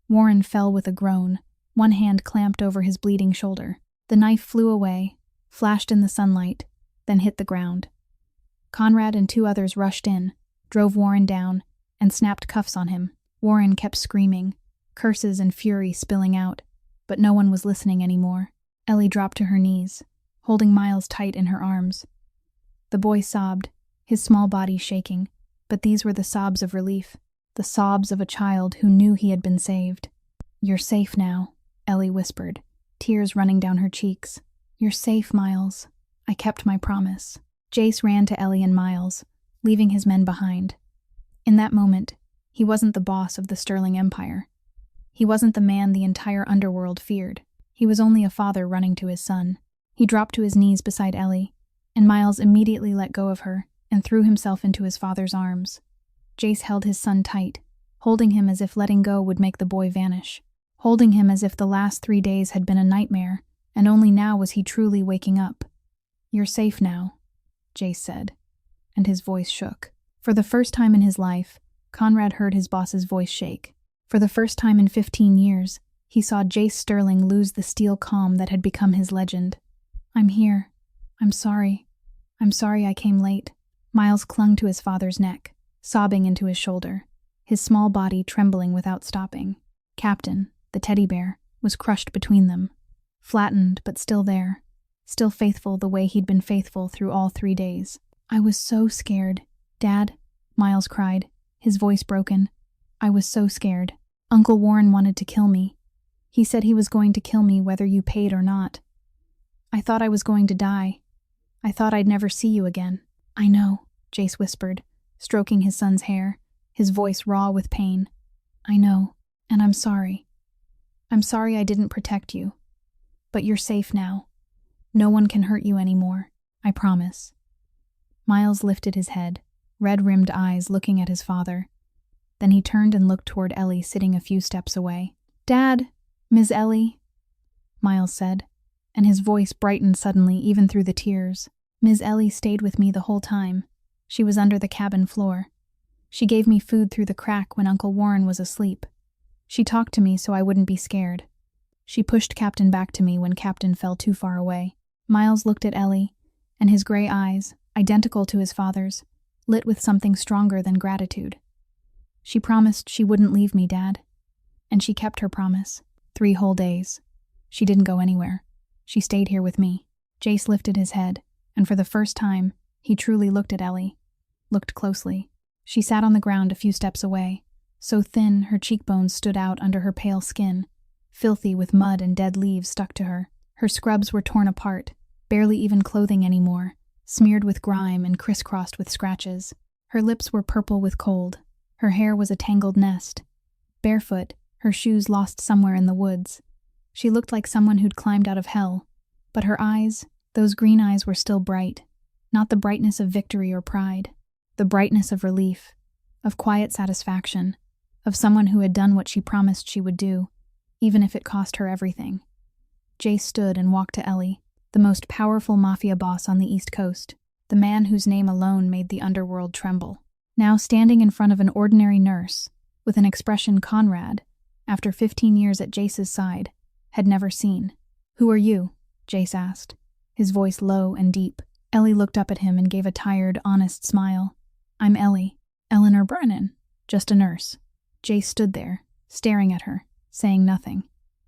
Warren fell with a groan, one hand clamped over his bleeding shoulder. The knife flew away, flashed in the sunlight, then hit the ground. Conrad and 2 others rushed in, drove Warren down, and snapped cuffs on him. Warren kept screaming, curses and fury spilling out, but no one was listening anymore. Ellie dropped to her knees, holding Miles tight in her arms. The boy sobbed, his small body shaking, but these were the sobs of relief, the sobs of a child who knew he had been saved. "You're safe now," Ellie whispered, tears running down her cheeks. "You're safe, Miles. I kept my promise." Jace ran to Ellie and Miles, leaving his men behind. In that moment, he wasn't the boss of the Sterling Empire. He wasn't the man the entire Underworld feared. He was only a father running to his son. He dropped to his knees beside Ellie, and Miles immediately let go of her and threw himself into his father's arms. Jace held his son tight, holding him as if letting go would make the boy vanish, holding him as if the last 3 days had been a nightmare, and only now was he truly waking up. "You're safe now," Jace said, and his voice shook. For the first time in his life, Conrad heard his boss's voice shake. For the first time in 15 years, he saw Jace Sterling lose the steel calm that had become his legend. "I'm here. I'm sorry. I'm sorry I came late." Miles clung to his father's neck, sobbing into his shoulder, his small body trembling without stopping. Captain, the teddy bear, was crushed between them, flattened but still there, still faithful the way he'd been faithful through all 3 days. "I was so scared, Dad," Miles cried, his voice broken. "I was so scared. Uncle Warren wanted to kill me. He said he was going to kill me whether you paid or not. I thought I was going to die. I thought I'd never see you again." "I know," Jace whispered, stroking his son's hair, his voice raw with pain. "I know, and I'm sorry. I'm sorry I didn't protect you. But you're safe now. No one can hurt you anymore. I promise." Miles lifted his head, red-rimmed eyes looking at his father. Then he turned and looked toward Ellie sitting a few steps away. "Dad, Ms. Ellie," Miles said, and his voice brightened suddenly even through the tears. "Ms. Ellie stayed with me the whole time. She was under the cabin floor. She gave me food through the crack when Uncle Warren was asleep. She talked to me so I wouldn't be scared. She pushed Captain back to me when Captain fell too far away." Miles looked at Ellie, and his gray eyes, identical to his father's, lit with something stronger than gratitude. "She promised she wouldn't leave me, Dad. And she kept her promise. 3 whole days. She didn't go anywhere. She stayed here with me." Jace lifted his head, and for the first time, he truly looked at Ellie, looked closely. She sat on the ground a few steps away, so thin her cheekbones stood out under her pale skin, filthy with mud and dead leaves stuck to her. Her scrubs were torn apart, barely even clothing anymore, smeared with grime and crisscrossed with scratches. Her lips were purple with cold. Her hair was a tangled nest. Barefoot, her shoes lost somewhere in the woods. She looked like someone who'd climbed out of hell, but her eyes, those green eyes, were still bright, not the brightness of victory or pride, the brightness of relief, of quiet satisfaction, of someone who had done what she promised she would do, even if it cost her everything. Jace stood and walked to Ellie, the most powerful mafia boss on the East Coast, the man whose name alone made the Underworld tremble. Now standing in front of an ordinary nurse, with an expression Conrad, after 15 years at Jace's side, had never seen. "Who are you?" Jace asked, his voice low and deep. Ellie looked up at him and gave a tired, honest smile. "I'm Ellie. Eleanor Brennan. Just a nurse." Jace stood there, staring at her, saying nothing.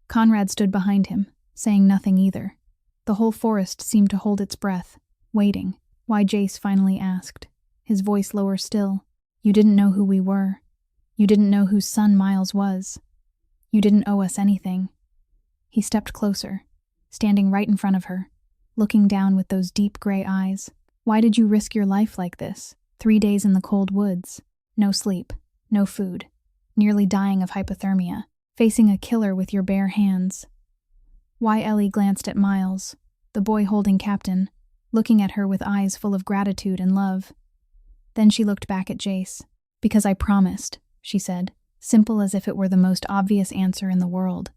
Conrad stood behind him, saying nothing either. The whole forest seemed to hold its breath, waiting. Why, Jace finally asked, his voice lower still. "You didn't know who we were. You didn't know whose son Miles was. You didn't owe us anything." He stepped closer, standing right in front of her, looking down with those deep gray eyes. "Why did you risk your life like this? 3 days in the cold woods, no sleep, no food, nearly dying of hypothermia, facing a killer with your bare hands." Why? Ellie glanced at Miles, the boy holding Captain, looking at her with eyes full of gratitude and love. Then she looked back at Jace. "Because I promised," she said, simple as if it were the most obvious answer in the world.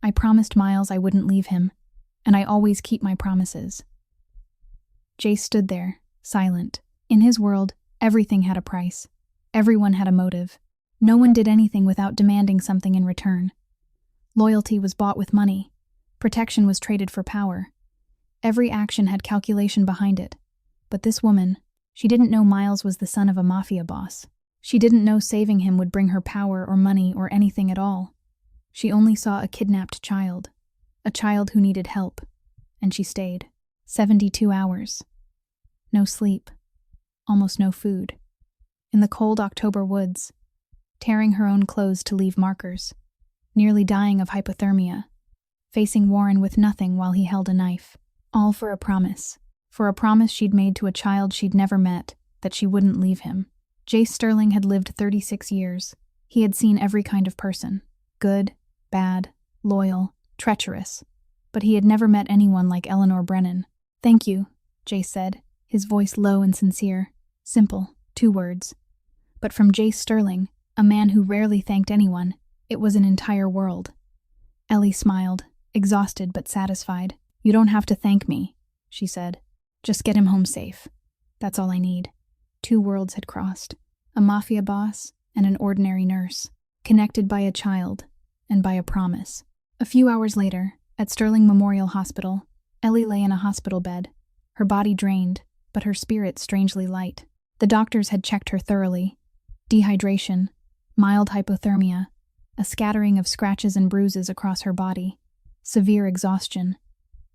"I promised Miles I wouldn't leave him, and I always keep my promises." Jace stood there, silent. In his world, everything had a price. Everyone had a motive. No one did anything without demanding something in return. Loyalty was bought with money. Protection was traded for power. Every action had calculation behind it. But this woman, She didn't know Miles was the son of a mafia boss. She didn't know saving him would bring her power or money or anything at all. She only saw a kidnapped child, a child who needed help, and she stayed. 72 hours. No sleep, almost no food. In the cold October woods, tearing her own clothes to leave markers, nearly dying of hypothermia, facing Warren with nothing while he held a knife. All for a promise she'd made to a child she'd never met, that she wouldn't leave him. Jace Sterling had lived 36 years. He had seen every kind of person. Good, bad, loyal, treacherous. But he had never met anyone like Eleanor Brennan. "Thank you," Jace said, his voice low and sincere. Simple, 2 words. But from Jace Sterling, a man who rarely thanked anyone, it was an entire world. Ellie smiled, exhausted but satisfied. "You don't have to thank me," she said. "Just get him home safe. That's all I need." 2 worlds had crossed. A mafia boss and an ordinary nurse, connected by a child and by a promise. A few hours later, at Sterling Memorial Hospital, Ellie lay in a hospital bed, her body drained, but her spirit strangely light. The doctors had checked her thoroughly. Dehydration, mild hypothermia, a scattering of scratches and bruises across her body, severe exhaustion,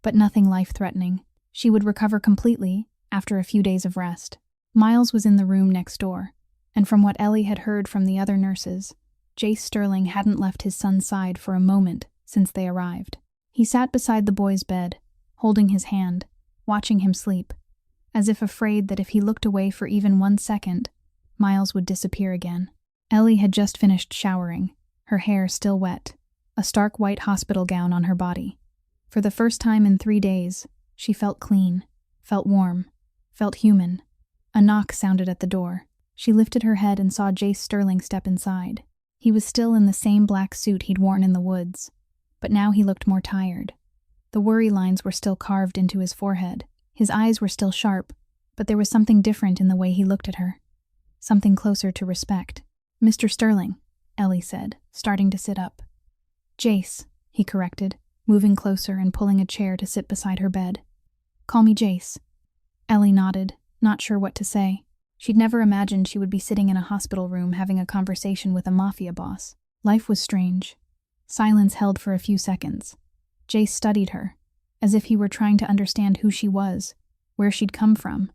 but nothing life-threatening. She would recover completely after a few days of rest. Miles was in the room next door, and from what Ellie had heard from the other nurses, Jace Sterling hadn't left his son's side for a moment since they arrived. He sat beside the boy's bed, holding his hand, watching him sleep, as if afraid that if he looked away for even 1 second, Miles would disappear again. Ellie had just finished showering, her hair still wet, a stark white hospital gown on her body. For the first time in 3 days, she felt clean, felt warm, felt human. A knock sounded at the door. She lifted her head and saw Jace Sterling step inside. He was still in the same black suit he'd worn in the woods, but now he looked more tired. The worry lines were still carved into his forehead. His eyes were still sharp, but there was something different in the way he looked at her. Something closer to respect. "Mr. Sterling," Ellie said, starting to sit up. "Jace," he corrected, moving closer and pulling a chair to sit beside her bed. "Call me Jace." Ellie nodded, not sure what to say. She'd never imagined she would be sitting in a hospital room having a conversation with a mafia boss. Life was strange. Silence held for a few seconds. Jace studied her, as if he were trying to understand who she was, where she'd come from,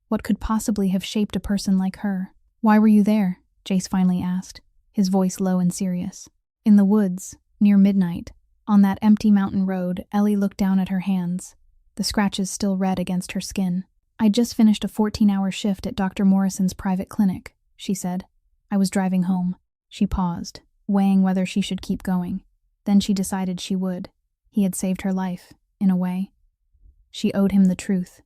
what could possibly have shaped a person like her. "Why were you there?" Jace finally asked, his voice low and serious. In the woods, near midnight, on that empty mountain road, Ellie looked down at her hands, the scratches still red against her skin. "I'd just finished a 14-hour shift at Dr. Morrison's private clinic," she said. "I was driving home." She paused, weighing whether she should keep going. Then she decided she would. He had saved her life, in a way. She owed him the truth.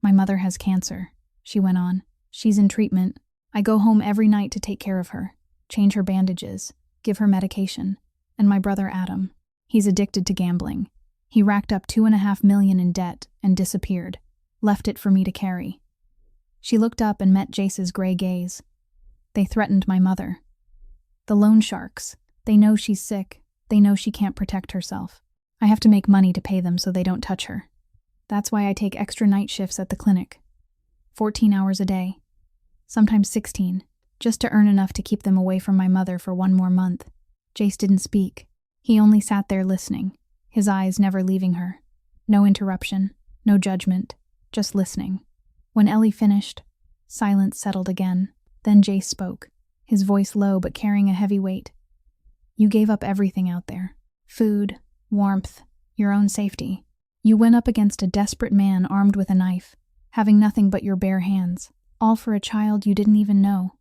"My mother has cancer," she went on. "She's in treatment. I go home every night to take care of her, change her bandages, give her medication. And my brother Adam, he's addicted to gambling. He racked up $2.5 million in debt and disappeared. Left it for me to carry." She looked up and met Jace's gray gaze. "They threatened my mother. The loan sharks. They know she's sick. They know she can't protect herself. I have to make money to pay them so they don't touch her. That's why I take extra night shifts at the clinic. 14 hours a day. Sometimes 16, just to earn enough to keep them away from my mother for 1 more month." Jace didn't speak. He only sat there listening, his eyes never leaving her. No interruption, no judgment, just listening. When Ellie finished, silence settled again. Then Jace spoke, his voice low but carrying a heavy weight. "You gave up everything out there. Food, warmth, your own safety. You went up against a desperate man armed with a knife, having nothing but your bare hands, all for a child you didn't even know."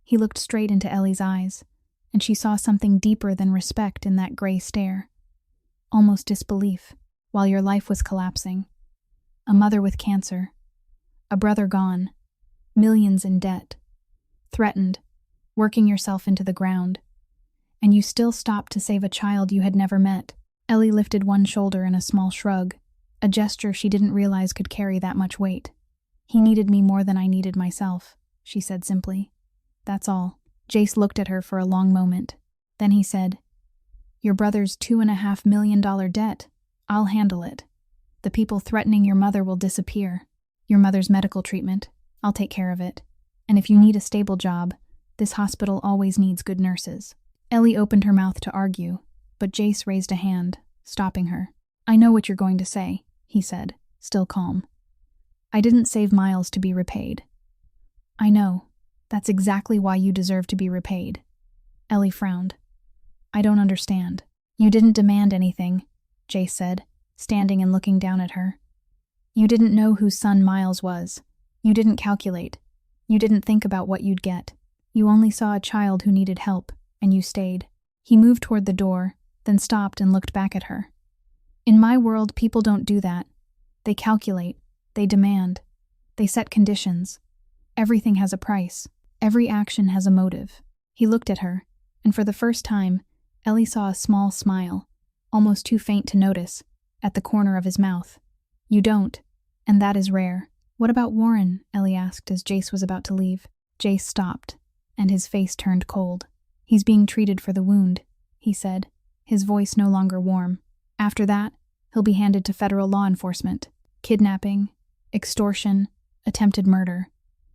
He looked straight into Ellie's eyes, and she saw something deeper than respect in that gray stare. Almost disbelief, while your life was collapsing. A mother with cancer. A brother gone. Millions in debt. Threatened. Working yourself into the ground. And you still stopped to save a child you had never met. Ellie lifted one shoulder in a small shrug, a gesture she didn't realize could carry that much weight. "He needed me more than I needed myself," she said simply. "That's all." Jace looked at her for a long moment. Then he said, "Your brother's $2.5 million debt. I'll handle it. The people threatening your mother will disappear. Your mother's medical treatment. I'll take care of it. And if you need a stable job, this hospital always needs good nurses." Ellie opened her mouth to argue, but Jace raised a hand, stopping her. "I know what you're going to say," he said, still calm. "I didn't save Miles to be repaid." "I know. That's exactly why you deserve to be repaid." Ellie frowned. "I don't understand." "You didn't demand anything," Jace said, standing and looking down at her. "You didn't know whose son Miles was. You didn't calculate. You didn't think about what you'd get. You only saw a child who needed help, and you stayed." He moved toward the door, then stopped and looked back at her. "In my world, people don't do that. They calculate. They demand. They set conditions. Everything has a price. Every action has a motive." He looked at her, and for the first time, Ellie saw a small smile, almost too faint to notice, at the corner of his mouth. "You don't, and that is rare." "What about Warren?" Ellie asked as Jace was about to leave. Jace stopped, and his face turned cold. "He's being treated for the wound," he said, his voice no longer warm. "After that, he'll be handed to federal law enforcement. Kidnapping, extortion, attempted murder.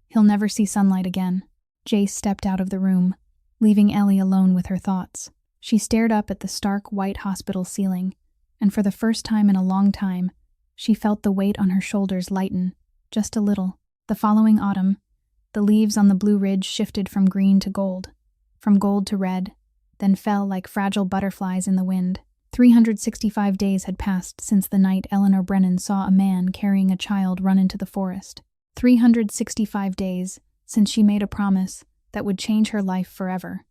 He'll never see sunlight again." Jace stepped out of the room, leaving Ellie alone with her thoughts. She stared up at the stark white hospital ceiling, and for the first time in a long time, she felt the weight on her shoulders lighten, just a little. The following autumn, the leaves on the Blue Ridge shifted from green to gold, from gold to red, then fell like fragile butterflies in the wind. 365 days had passed since the night Eleanor Brennan saw a man carrying a child run into the forest. 365 days since she made a promise that would change her life forever.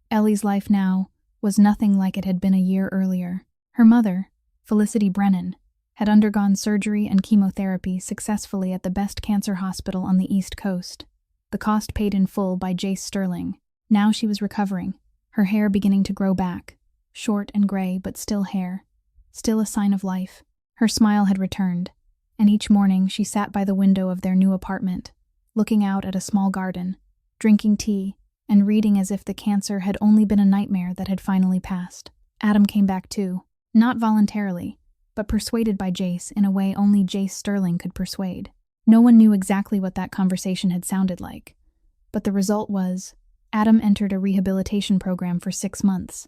Ellie's life now was nothing like it had been a year earlier. Her mother, Felicity Brennan, had undergone surgery and chemotherapy successfully at the best cancer hospital on the East Coast, the cost paid in full by Jace Sterling. Now she was recovering, her hair beginning to grow back, short and gray but still hair, still a sign of life. Her smile had returned, and each morning she sat by the window of their new apartment, looking out at a small garden, drinking tea, and reading as if the cancer had only been a nightmare that had finally passed. Adam came back too, not voluntarily, but persuaded by Jace in a way only Jace Sterling could persuade. No one knew exactly what that conversation had sounded like, but the result was, Adam entered a rehabilitation program for 6 months,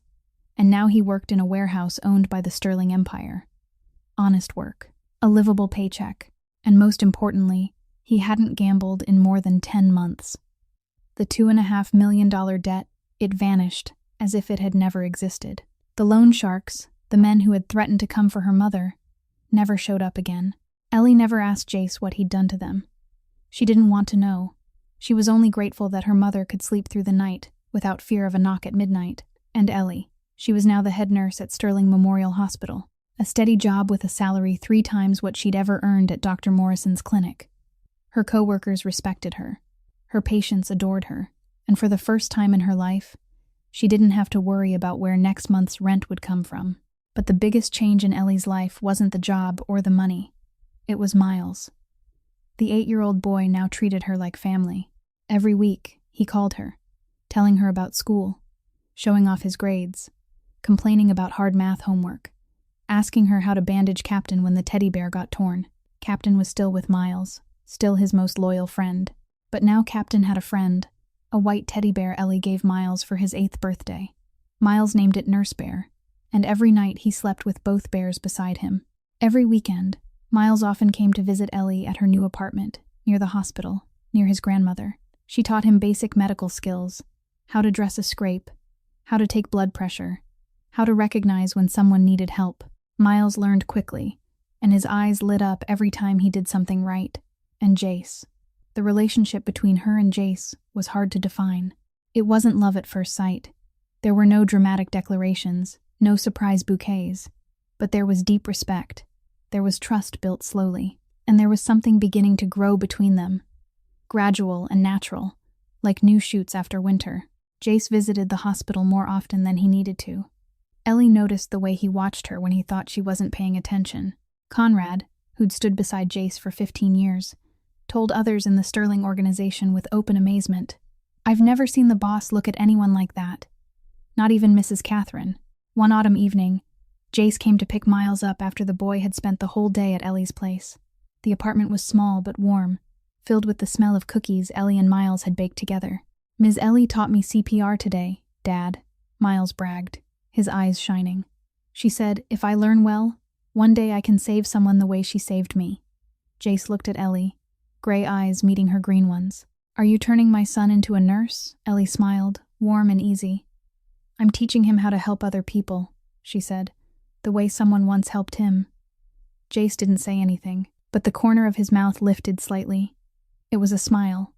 and now he worked in a warehouse owned by the Sterling Empire. Honest work, a livable paycheck, and most importantly, he hadn't gambled in more than 10 months. The $2.5 million debt, it vanished as if it had never existed. The loan sharks, the men who had threatened to come for her mother, never showed up again. Ellie never asked Jace what he'd done to them. She didn't want to know. She was only grateful that her mother could sleep through the night without fear of a knock at midnight. And Ellie. She was now the head nurse at Sterling Memorial Hospital, a steady job with a salary 3 times what she'd ever earned at Dr. Morrison's clinic. Her co-workers respected her. Her patients adored her, and for the first time in her life, she didn't have to worry about where next month's rent would come from. But the biggest change in Ellie's life wasn't the job or the money. It was Miles. The 8-year-old boy now treated her like family. Every week, he called her, telling her about school, showing off his grades, complaining about hard math homework, asking her how to bandage Captain when the teddy bear got torn. Captain was still with Miles, still his most loyal friend. But now Captain had a friend, a white teddy bear Ellie gave Miles for his 8th birthday. Miles named it Nurse Bear, and every night he slept with both bears beside him. Every weekend, Miles often came to visit Ellie at her new apartment, near the hospital, near his grandmother. She taught him basic medical skills, how to dress a scrape, how to take blood pressure, how to recognize when someone needed help. Miles learned quickly, and his eyes lit up every time he did something right. And Jace. The relationship between her and Jace was hard to define. It wasn't love at first sight. There were no dramatic declarations, no surprise bouquets, but there was deep respect. There was trust built slowly, and there was something beginning to grow between them. Gradual and natural, like new shoots after winter. Jace visited the hospital more often than he needed to. Ellie noticed the way he watched her when he thought she wasn't paying attention. Conrad, who'd stood beside Jace for 15 years, told others in the Sterling organization with open amazement, "I've never seen the boss look at anyone like that. Not even Mrs. Catherine." One autumn evening, Jace came to pick Miles up after the boy had spent the whole day at Ellie's place. The apartment was small but warm, filled with the smell of cookies Ellie and Miles had baked together. "Ms. Ellie taught me CPR today, Dad," Miles bragged, his eyes shining. "She said, if I learn well, one day I can save someone the way she saved me." Jace looked at Ellie, gray eyes meeting her green ones. "Are you turning my son into a nurse?" Ellie smiled, warm and easy. "I'm teaching him how to help other people," she said, "the way someone once helped him." Jace didn't say anything, but the corner of his mouth lifted slightly. It was a smile.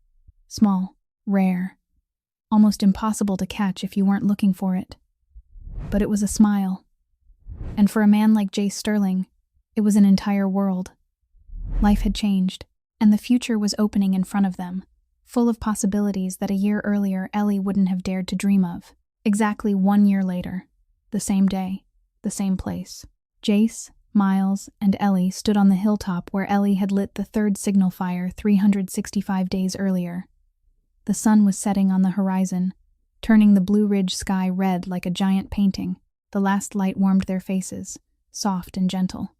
Small, rare, almost impossible to catch if you weren't looking for it. But it was a smile. And for a man like Jace Sterling, it was an entire world. Life had changed, and the future was opening in front of them, full of possibilities that a year earlier Ellie wouldn't have dared to dream of. Exactly 1 year later, the same day, the same place, Jace, Miles, and Ellie stood on the hilltop where Ellie had lit the third signal fire 365 days earlier. The sun was setting on the horizon, turning the Blue Ridge sky red like a giant painting. The last light warmed their faces, soft and gentle.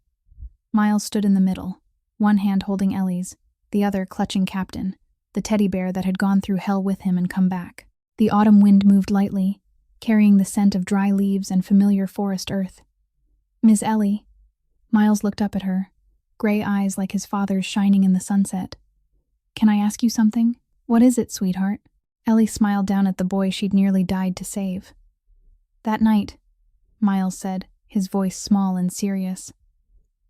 Miles stood in the middle, one hand holding Ellie's, the other clutching Captain, the teddy bear that had gone through hell with him and come back. The autumn wind moved lightly, carrying the scent of dry leaves and familiar forest earth. "Miss Ellie." Miles looked up at her, gray eyes like his father's shining in the sunset. "Can I ask you something?" "What is it, sweetheart?" Ellie smiled down at the boy she'd nearly died to save. "That night," Miles said, his voice small and serious.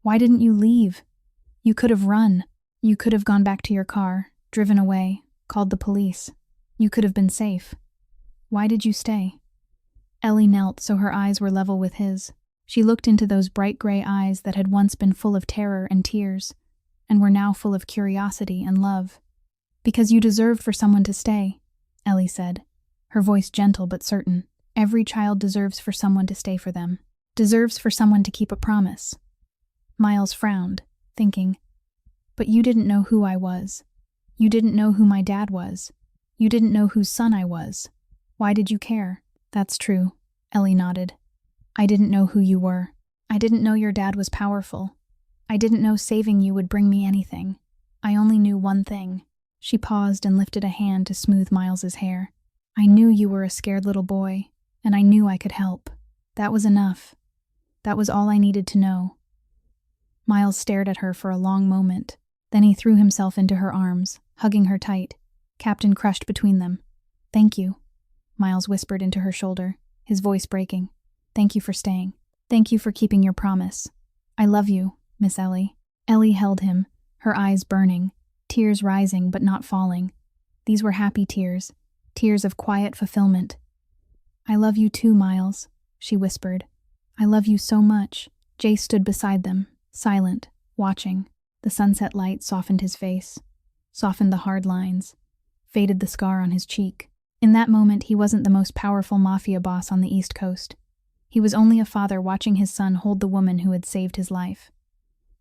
"Why didn't you leave? You could have run. You could have gone back to your car, driven away, called the police. You could have been safe. Why did you stay?" Ellie knelt so her eyes were level with his. She looked into those bright gray eyes that had once been full of terror and tears, and were now full of curiosity and love. "Because you deserved for someone to stay," Ellie said, her voice gentle but certain. "Every child deserves for someone to stay for them, deserves for someone to keep a promise." Miles frowned, thinking, "But you didn't know who I was. You didn't know who my dad was. You didn't know whose son I was. Why did you care?" "That's true," Ellie nodded. "I didn't know who you were. I didn't know your dad was powerful. I didn't know saving you would bring me anything. I only knew one thing." She paused and lifted a hand to smooth Miles's hair. "I knew you were a scared little boy, and I knew I could help. That was enough. That was all I needed to know." Miles stared at her for a long moment. Then he threw himself into her arms, hugging her tight. Captain crushed between them. "Thank you," Miles whispered into her shoulder, his voice breaking. "Thank you for staying. Thank you for keeping your promise. I love you, Miss Ellie." Ellie held him, her eyes burning, tears rising but not falling. These were happy tears, tears of quiet fulfillment. "I love you too, Miles," she whispered. "I love you so much." Jace stood beside them, silent, watching. The sunset light softened his face, softened the hard lines, faded the scar on his cheek. In that moment, he wasn't the most powerful mafia boss on the East Coast. He was only a father watching his son hold the woman who had saved his life.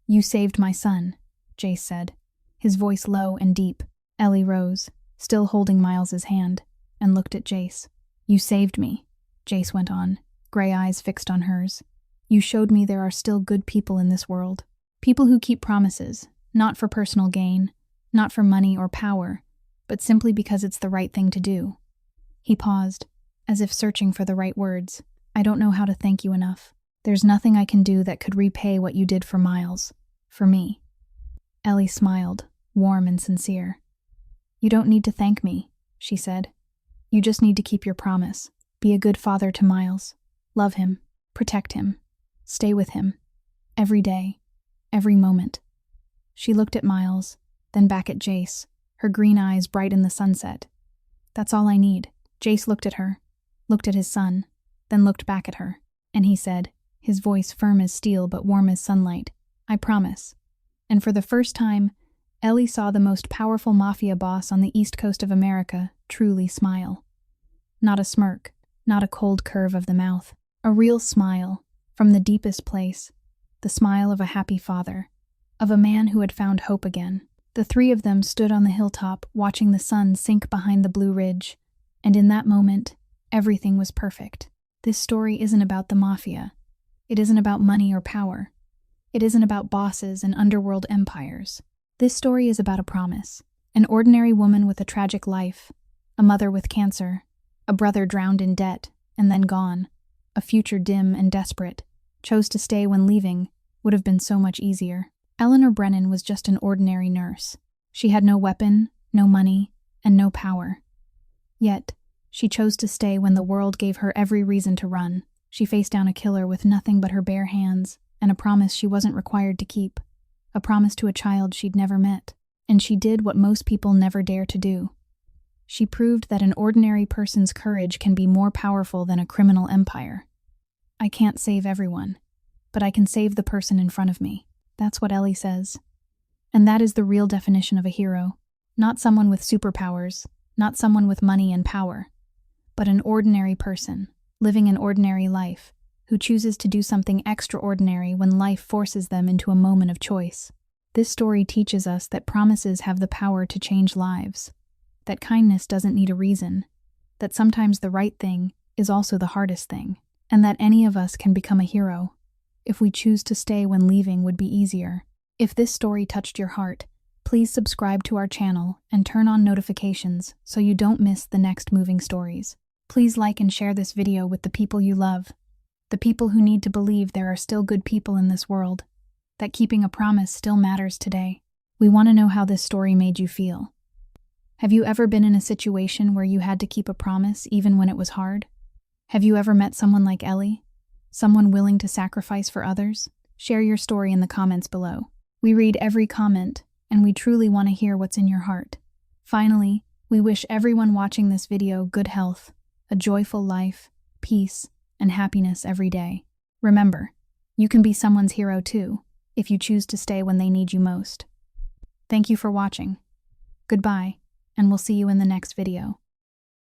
"You saved my son," Jace said, his voice low and deep. Ellie rose, still holding Miles's hand, and looked at Jace. "You saved me," Jace went on, gray eyes fixed on hers. "You showed me there are still good people in this world. People who keep promises, not for personal gain, not for money or power, but simply because it's the right thing to do." He paused, as if searching for the right words. "I don't know how to thank you enough. There's nothing I can do that could repay what you did for Miles, for me." Ellie smiled, warm and sincere. "You don't need to thank me," she said. "You just need to keep your promise. Be a good father to Miles. Love him, protect him, stay with him, every day, every moment." She looked at Miles, then back at Jace, her green eyes bright in the sunset. "That's all I need." Jace looked at her, looked at his son, then looked back at her, and he said, his voice firm as steel but warm as sunlight, "I promise." And for the first time, Ellie saw the most powerful mafia boss on the East Coast of America truly smile. Not a smirk, not a cold curve of the mouth, a real smile, from the deepest place, the smile of a happy father, of a man who had found hope again. The three of them stood on the hilltop, watching the sun sink behind the Blue Ridge, and in that moment, everything was perfect. This story isn't about the mafia. It isn't about money or power. It isn't about bosses and underworld empires. This story is about a promise An ordinary woman with a tragic life, a mother with cancer, a brother drowned in debt and then gone, a future dim and desperate, chose to stay when leaving would have been so much easier. Eleanor Brennan was just an ordinary nurse. She had no weapon, no money, and no power. Yet, she chose to stay when the world gave her every reason to run. She faced down a killer with nothing but her bare hands and a promise she wasn't required to keep, a promise to a child she'd never met. And she did what most people never dare to do. She proved that an ordinary person's courage can be more powerful than a criminal empire. I can't save everyone, but I can save the person in front of me. That's what Ellie says. And that is the real definition of a hero. Not someone with superpowers, not someone with money and power, but an ordinary person, living an ordinary life, who chooses to do something extraordinary when life forces them into a moment of choice. This story teaches us that promises have the power to change lives, that kindness doesn't need a reason, that sometimes the right thing is also the hardest thing, and that any of us can become a hero if we choose to stay when leaving would be easier. If this story touched your heart, please subscribe to our channel and turn on notifications so you don't miss the next moving stories. Please like and share this video with the people you love, the people who need to believe there are still good people in this world, that keeping a promise still matters today. We want to know how this story made you feel. Have you ever been in a situation where you had to keep a promise even when it was hard? Have you ever met someone like Ellie? Someone willing to sacrifice for others? Share your story in the comments below. We read every comment, and we truly want to hear what's in your heart. Finally, we wish everyone watching this video good health, a joyful life, peace, and happiness every day. Remember, you can be someone's hero too, if you choose to stay when they need you most. Thank you for watching. Goodbye, and we'll see you in the next video.